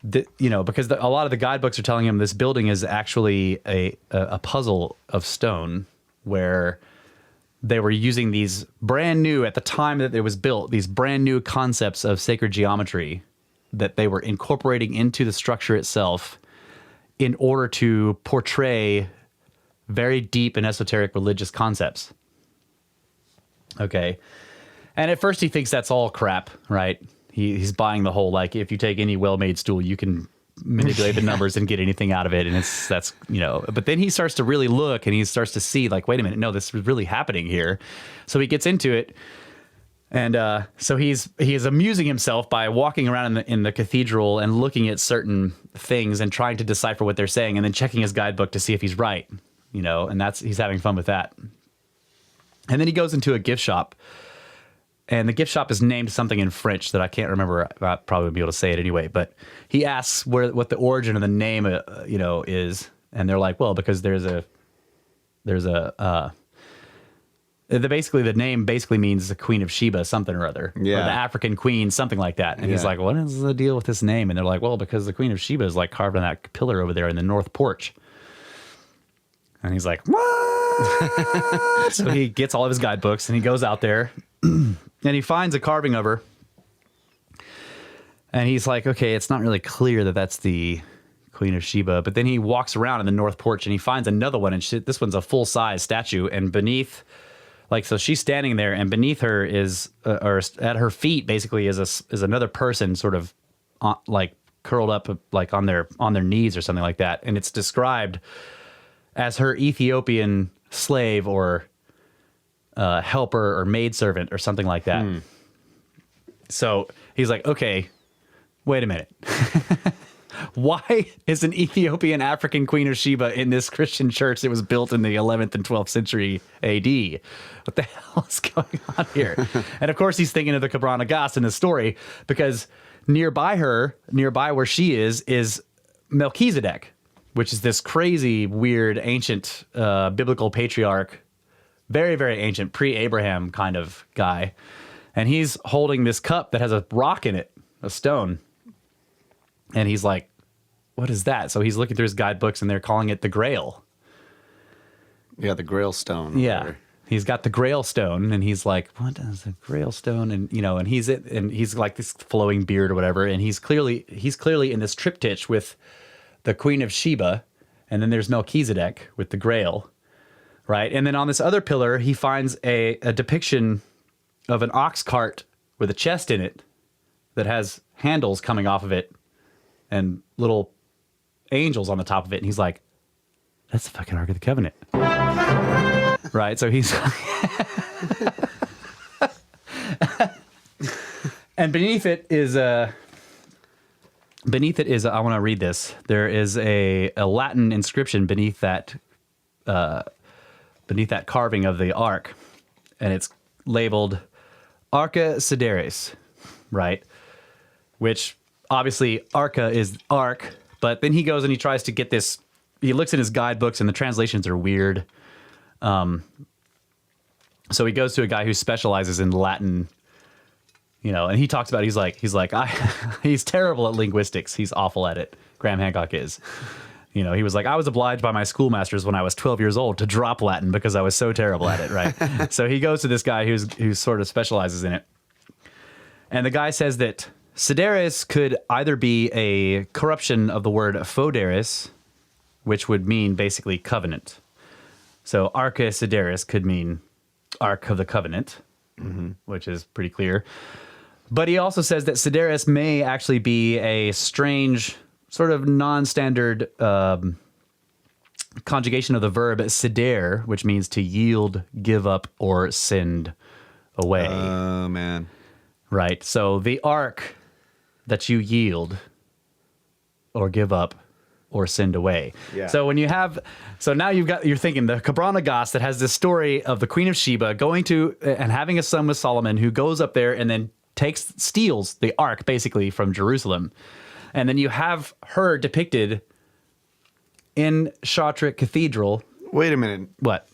because a lot of the guidebooks are telling him this building is actually a puzzle of stone, where they were using these brand new, at the time that it was built, these brand new concepts of sacred geometry that they were incorporating into the structure itself in order to portray very deep and esoteric religious concepts. Okay. And at first he thinks that's all crap, right? He's buying the whole, like, if you take any well-made stool, you can manipulate the numbers and get anything out of it. And but then he starts to really look, and he starts to see, like, wait a minute, no, this is really happening here. So he gets into it. And so he is amusing himself by walking around in the cathedral and looking at certain things and trying to decipher what they're saying, and then checking his guidebook to see if he's right, and he's having fun with that. And then he goes into a gift shop. And the gift shop is named something in French that I can't remember. I'll probably be able to say it anyway. But he asks what the origin of the name, is, and they're like, well, because the name basically means the Queen of Sheba, something or other, or the African Queen, something like that. And he's like, what is the deal with this name? And they're like, well, because the Queen of Sheba is like carved on that pillar over there in the north porch. And he's like, what? So he gets all of his guidebooks, and he goes out there. And he finds a carving of her, and he's like, okay, it's not really clear that that's the Queen of Sheba. But then he walks around in the north porch, and he finds another one, and this one's a full-size statue. And beneath, so she's standing there, and beneath her is, or at her feet, basically, is another person, sort of curled up, like on their knees or something like that. And it's described as her Ethiopian slave or helper or maidservant or something like that. So he's like, okay, wait a minute. Why is an Ethiopian African Queen of Sheba in this Christian church that was built in the 11th and 12th century AD? What the hell is going on here? And of course he's thinking of the Cabral Nagas in the story, because nearby where she is Melchizedek, which is this crazy, weird, ancient biblical patriarch, very, very ancient, pre-Abraham kind of guy. And he's holding this cup that has a rock in it, a stone. And he's like, what is that? So he's looking through his guidebooks, and they're calling it the Grail. Yeah, the Grail stone. Yeah. He's got the Grail Stone, and he's like, "What is the Grail Stone?" And and he's like this flowing beard or whatever, and he's clearly in this triptych with the Queen of Sheba, and then there's Melchizedek with the Grail, right? And then on this other pillar, he finds a depiction of an ox cart with a chest in it that has handles coming off of it and little angels on the top of it, and he's like, "That's the fucking Ark of the Covenant." Right, so he's and beneath it is I want to read this. There is a Latin inscription beneath that carving of the ark, and it's labeled Arca Sideris, right? Which obviously Arca is ark, but then he goes and he tries to get this. He looks in his guidebooks, and the translations are weird. So he goes to a guy who specializes in Latin, and he talks about, he's like, he's terrible at linguistics. He's awful at it. Graham Hancock is, he was like, I was obliged by my schoolmasters when I was 12 years old to drop Latin because I was so terrible at it. Right. So he goes to this guy who sort of specializes in it. And the guy says that Sideris could either be a corruption of the word foderis, which would mean basically covenant. So Arca Sideris could mean Ark of the Covenant, which is pretty clear. But he also says that Sideris may actually be a strange, sort of non-standard conjugation of the verb sider, which means to yield, give up, or send away. Oh, man. Right. So the ark that you yield or give up or send away. Yeah. So when now you're thinking the Cabrana Goss that has this story of the Queen of Sheba going to and having a son with Solomon, who goes up there and then steals the ark basically from Jerusalem. And then you have her depicted in Chartres Cathedral. Wait a minute. What?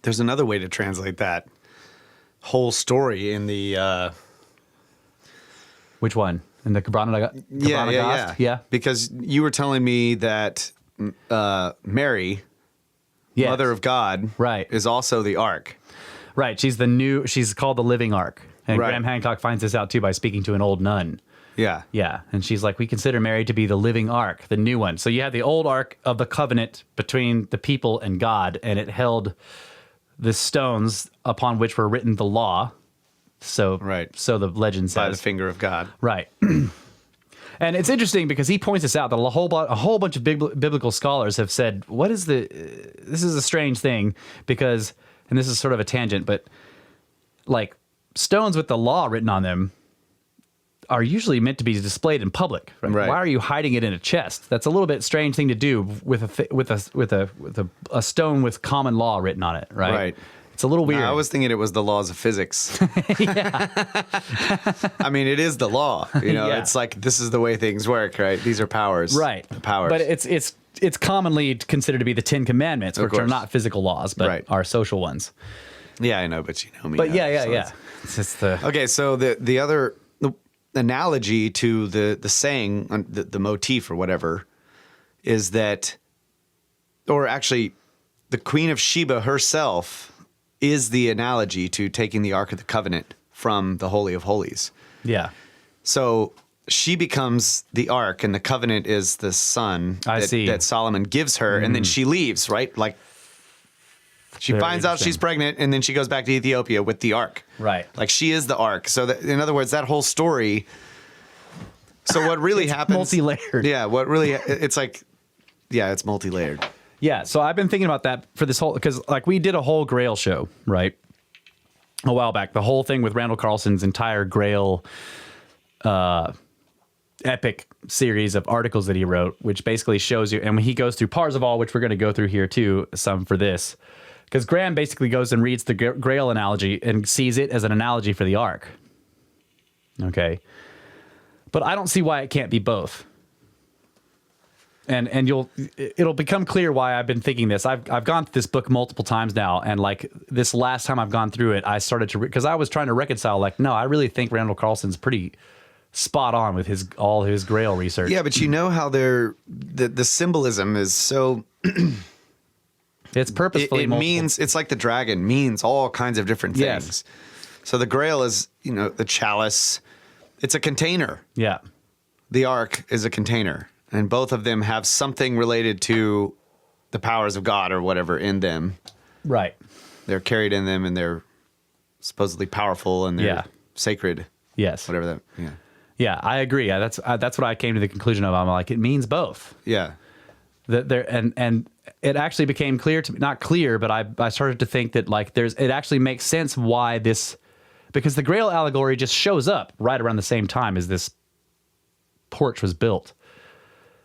There's another way to translate that whole story in the Which one? In the Cabrana Goss? Yeah. Because you were telling me that Mary, Yes. Mother of God, Right. is also the Ark. Right. She's called the Living Ark. And Right. Graham Hancock finds this out too by speaking to an old nun. Yeah. Yeah. And she's like, we consider Mary to be the living ark, the new one. So you had the old ark of the covenant between the people and God, and it held the stones upon which were written the law. So, Right. So the legend says. By the finger of God. Right. And it's interesting because he points this out that a whole bunch of biblical scholars have said, this is a strange thing because, and this is sort of a tangent, but like stones with the law written on them are usually meant to be displayed in public. Right? Why are you hiding it in a chest? That's a little bit strange thing to do with a stone with common law written on it. Right. Right. It's a little weird. No, I was thinking it was the laws of physics. I mean, it is the law. Yeah. It's like this is the way things work, right? These are powers. Right. The powers. But it's commonly considered to be the 10 Commandments, which are not physical laws, but are social ones. Yeah, I know, but you know me. But now, yeah. It's just Okay, so the other analogy to the saying, the motif or whatever, is that, or actually, the Queen of Sheba herself is the analogy to taking the Ark of the Covenant from the Holy of Holies. Yeah. So she becomes the Ark, and the Covenant is the son that Solomon gives her, and then she leaves, right? Like, she Very finds out interesting. she's pregnant, and then she goes back to Ethiopia with the Ark. Right. Like, she is the Ark. So, in other words, that whole story... So what really happens... multi-layered. Yeah, it's like... Yeah, it's multi-layered. Yeah, so I've been thinking about that for this whole, because like we did a whole Grail show, right? A while back. The whole thing with Randall Carlson's entire Grail epic series of articles that he wrote, which basically shows you, and he goes through Parzival, which we're going to go through here too, some for this. Because Graham basically goes and reads the Grail analogy and sees it as an analogy for the Ark. Okay. But I don't see why it can't be both. And it'll become clear why I've been thinking this. I've gone through this book multiple times now, and like this last time I've gone through it, I started to because I was trying to reconcile. Like, no, I really think Randall Carlson's pretty spot on with all his Grail research. Yeah, but you know how the symbolism is so It's purposefully it multiple. means, it's like the dragon means all kinds of different things. Yes. So the Grail is, the chalice. It's a container. Yeah. The Ark is a container. And both of them have something related to the powers of God or whatever in them. Right. They're carried in them, and they're supposedly powerful, and they're sacred. Yes. Whatever that. Yeah. Yeah, I agree. That's what I came to the conclusion of. I'm like, it means both. Yeah. That there and it actually became clear to me, not clear, but I started to think that like it actually makes sense why this, because the Grail allegory just shows up right around the same time as this porch was built.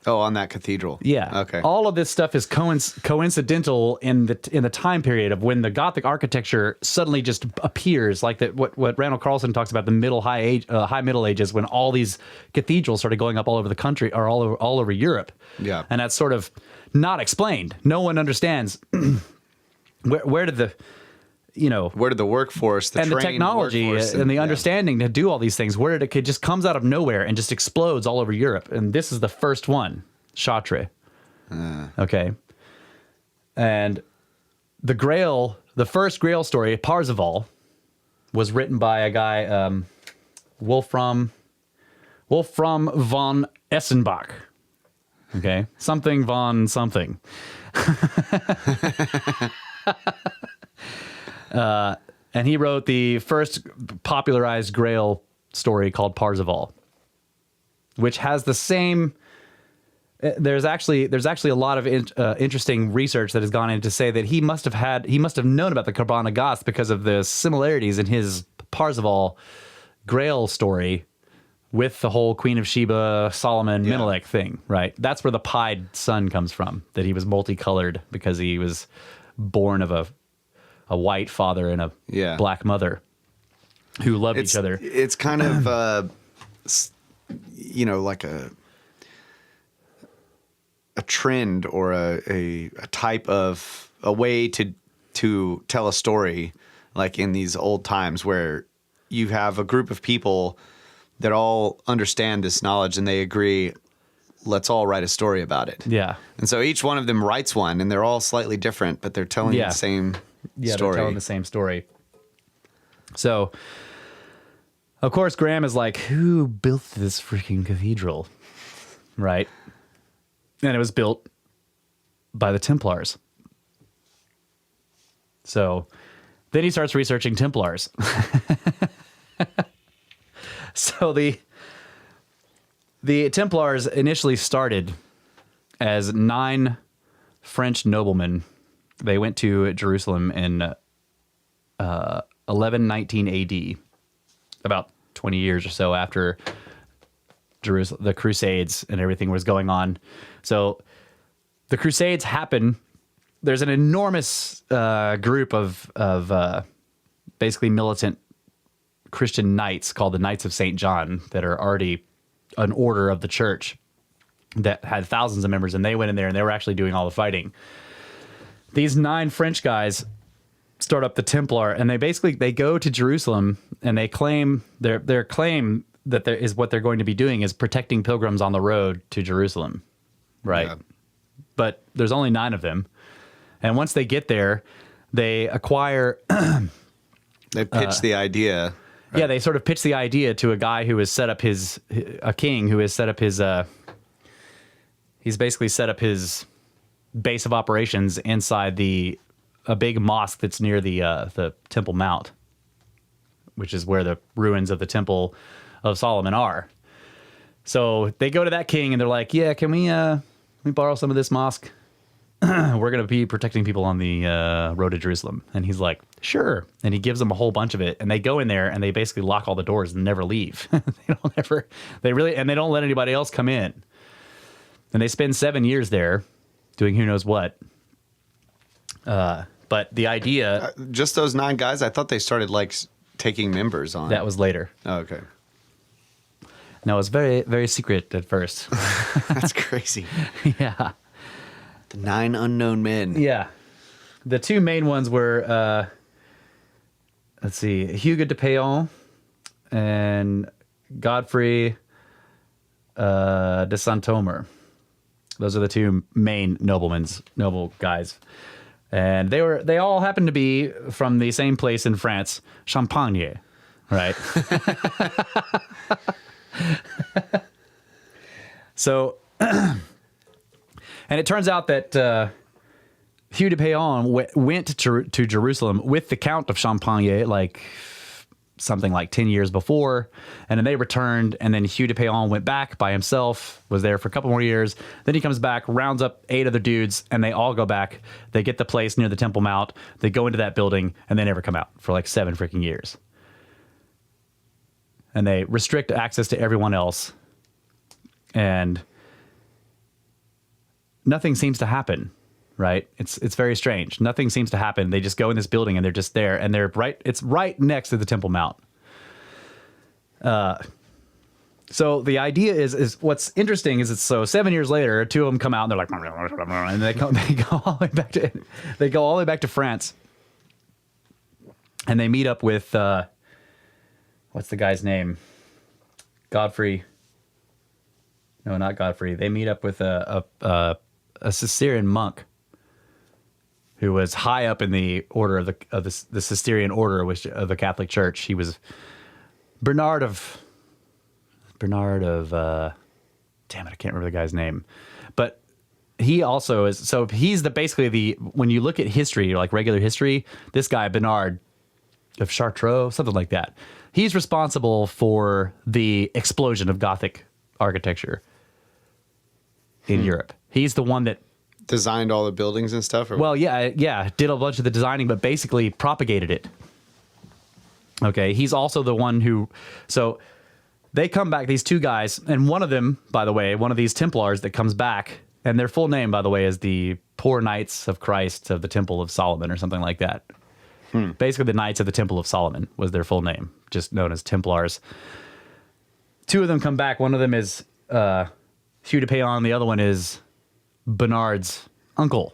Oh, on that cathedral. Yeah. Okay. All of this stuff is coincidental in the time period of when the Gothic architecture suddenly just appears, like that. What Randall Carlson talks about, the high Middle Ages, when all these cathedrals started going up all over the country or all over Europe. Yeah. And that's sort of not explained. No one understands where did the where did the workforce, the and the technology and the understanding to do all these things, where it just comes out of nowhere and just explodes all over Europe. And this is the first one, Chartres. Okay. And the Grail, the first Grail story, Parzival, was written by a guy, Wolfram von Essenbach. Okay. Something von something. And he wrote the first popularized Grail story called Parzival, which has the same. There's actually a lot of interesting research that has gone in to say that he must have known about the Carbona Goths because of the similarities in his Parzival Grail story with the whole Queen of Sheba, Solomon, Menelik thing, right? That's where the pied son comes from, that he was multicolored because he was born of a white father and a black mother who loved each other. It's kind of, like a trend or a type of a way to tell a story, like in these old times where you have a group of people that all understand this knowledge and they agree, let's all write a story about it. Yeah. And so each one of them writes one, and they're all slightly different, but they're telling the same story. They're telling the same story. So, of course, Graham is like, who built this freaking cathedral? Right? And it was built by the Templars. So, then he starts researching Templars. So, the Templars initially started as 9 French noblemen. They went to Jerusalem in 1119 AD, about 20 years or so after Jerusalem, the Crusades and everything was going on. So the Crusades happen. There's an enormous group of basically militant Christian knights called the Knights of St. John that are already an order of the church that had thousands of members, and they went in there and they were actually doing all the fighting. These 9 French guys start up the Templar, and they go to Jerusalem, and they claim their claim that there is what they're going to be doing is protecting pilgrims on the road to Jerusalem, right? Yeah. But there's only 9 of them, and once they get there, they acquire. They pitch the idea. Right? Yeah, they sort of pitch the idea to a guy who has set up a king who has set up his. He's basically set up his base of operations inside a big mosque that's near the Temple Mount, which is where the ruins of the Temple of Solomon are. So they go to that king and they're like, "Yeah, can we borrow some of this mosque? We're going to be protecting people on the road to Jerusalem." And he's like, "Sure." And he gives them a whole bunch of it, and they go in there and they basically lock all the doors and never leave. They don't let anybody else come in. And they spend 7 years there doing who knows what. But the idea... just those 9 guys? I thought they started, taking members on. That was later. Oh, okay. No, it was very, very secret at first. That's crazy. Yeah. The 9 unknown men. Yeah. The 2 main ones were, let's see, Hugues de Payon and Godfrey de Saint-Omer. Those are the 2 main noble guys. And they all happened to be from the same place in France, Champagne, right? So, and it turns out that Hugh de Payon went to Jerusalem with the Count of Champagne, like something like 10 years before, and then they returned, and then Hugh de Payon went back by himself, was there for a couple more years, then he comes back, rounds up 8 other dudes, and they all go back, they get the place near the Temple Mount, they go into that building, and they never come out for like 7 freaking years. And they restrict access to everyone else, and nothing seems to happen. Right? It's very strange. Nothing seems to happen. They just go in this building and they're just there, and it's right next to the Temple Mount. So the idea is what's interesting is so 7 years later, 2 of them come out and they're like, and they go all the way back to France, and they meet up with what's the guy's name? Godfrey. No, not Godfrey. They meet up with a Cistercian monk who was high up in the order of the Cistercian order, which of the Catholic Church. He was Bernard of damn it, I can't remember the guy's name, but he also is. So he's basically when you look at history, like regular history, this guy Bernard of Chartreux, something like that, he's responsible for the explosion of Gothic architecture in Europe. He's the one that designed all the buildings and stuff? Well, yeah, did a bunch of the designing, but basically propagated it. Okay, he's also the one who... So they come back, these 2 guys, and one of them, by the way, one of these Templars that comes back, and their full name, by the way, is the Poor Knights of Christ of the Temple of Solomon, or something like that. Basically, the Knights of the Temple of Solomon was their full name, just known as Templars. 2 of them come back. One of them is Hugh de Payon, the other one is Bernard's uncle.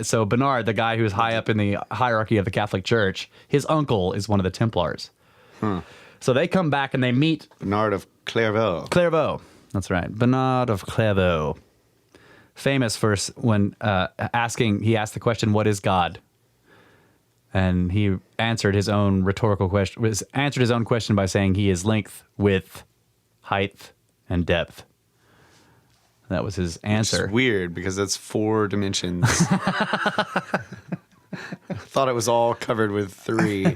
So Bernard, the guy who's high up in the hierarchy of the Catholic Church, his uncle is one of the Templars. So they come back and they meet Bernard of Clairvaux. Clairvaux, that's right. Bernard of Clairvaux, famous for when he asked the question, "What is God?" And he answered his own rhetorical question. Answered his own question by saying he is length, width, height, and depth. That was his answer. It's weird because that's 4 dimensions. I thought it was all covered with 3.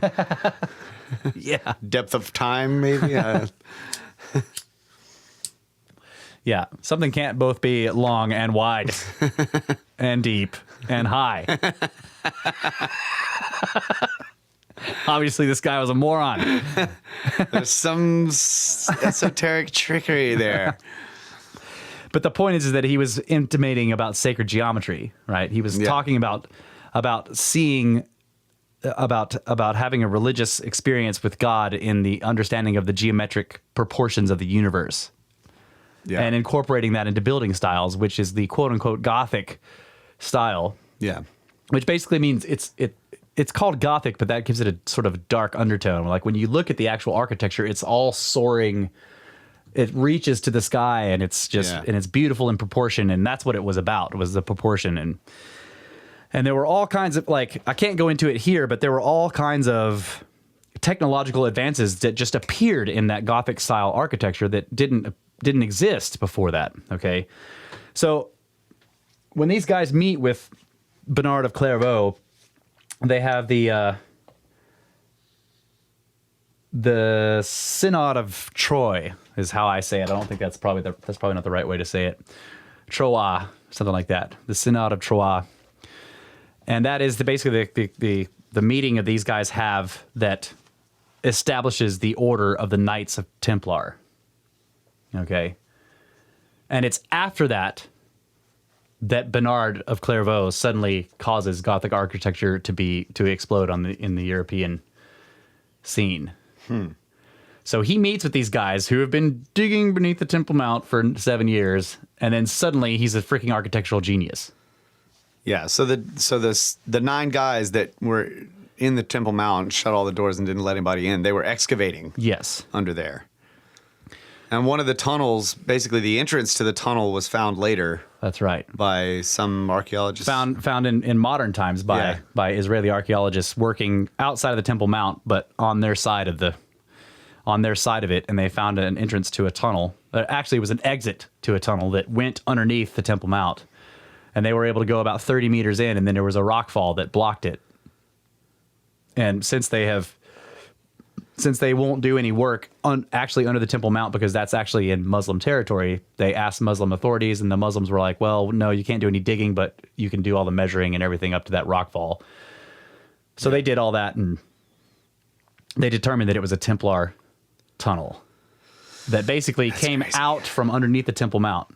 Yeah. Depth of time, maybe? Yeah. Something can't both be long and wide and deep and high. Obviously, this guy was a moron. There's some esoteric trickery there. But the point is that he was intimating about sacred geometry, right? He was talking about seeing, about having a religious experience with God in the understanding of the geometric proportions of the universe, and incorporating that into building styles, which is the quote unquote Gothic style. Yeah, which basically means it's called Gothic, but that gives it a sort of dark undertone. Like when you look at the actual architecture, it's all soaring. It reaches to the sky, and it's just and it's beautiful in proportion, and that's what it was about. Was the proportion, and there were all kinds of, like, I can't go into it here, but there were all kinds of technological advances that just appeared in that Gothic style architecture that didn't exist before that. Okay, so when these guys meet with Bernard of Clairvaux, they have the Synod of Troyes is how I say it. I don't think that's probably not the right way to say it. Troyes, something like that. The Synod of Troyes, and that is basically the meeting of these guys have that establishes the order of the Knights of Templar. Okay, and it's after that Bernard of Clairvaux suddenly causes Gothic architecture to explode in the European scene. So he meets with these guys who have been digging beneath the Temple Mount for 7 years, and then suddenly he's a freaking architectural genius. Yeah. So the 9 guys that were in the Temple Mount shut all the doors and didn't let anybody in. They were excavating. Yes. Under there. And one of the tunnels, basically the entrance to the tunnel, was found later. That's right. By some archaeologists. Found in modern times by Israeli archaeologists working outside of the Temple Mount, but on their side of it, and they found an entrance to a tunnel. Actually, it was an exit to a tunnel that went underneath the Temple Mount, and they were able to go about 30 meters in, and then there was a rock fall that blocked it. And since they won't do any work actually under the Temple Mount, because that's actually in Muslim territory, they asked Muslim authorities, and the Muslims were like, well, no, you can't do any digging, but you can do all the measuring and everything up to that rock fall. So they did all that, and they determined that it was a Templar tunnel that basically came out from underneath the Temple Mount.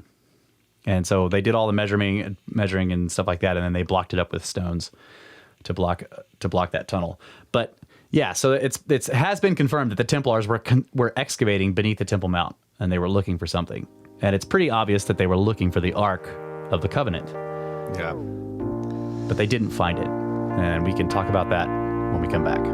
And so they did all the measuring and stuff like that, and then they blocked it up with stones to block that tunnel. But yeah, so it has been confirmed that the Templars were excavating beneath the Temple Mount, and they were looking for something. And it's pretty obvious that they were looking for the Ark of the Covenant. Yeah. But they didn't find it. And we can talk about that when we come back.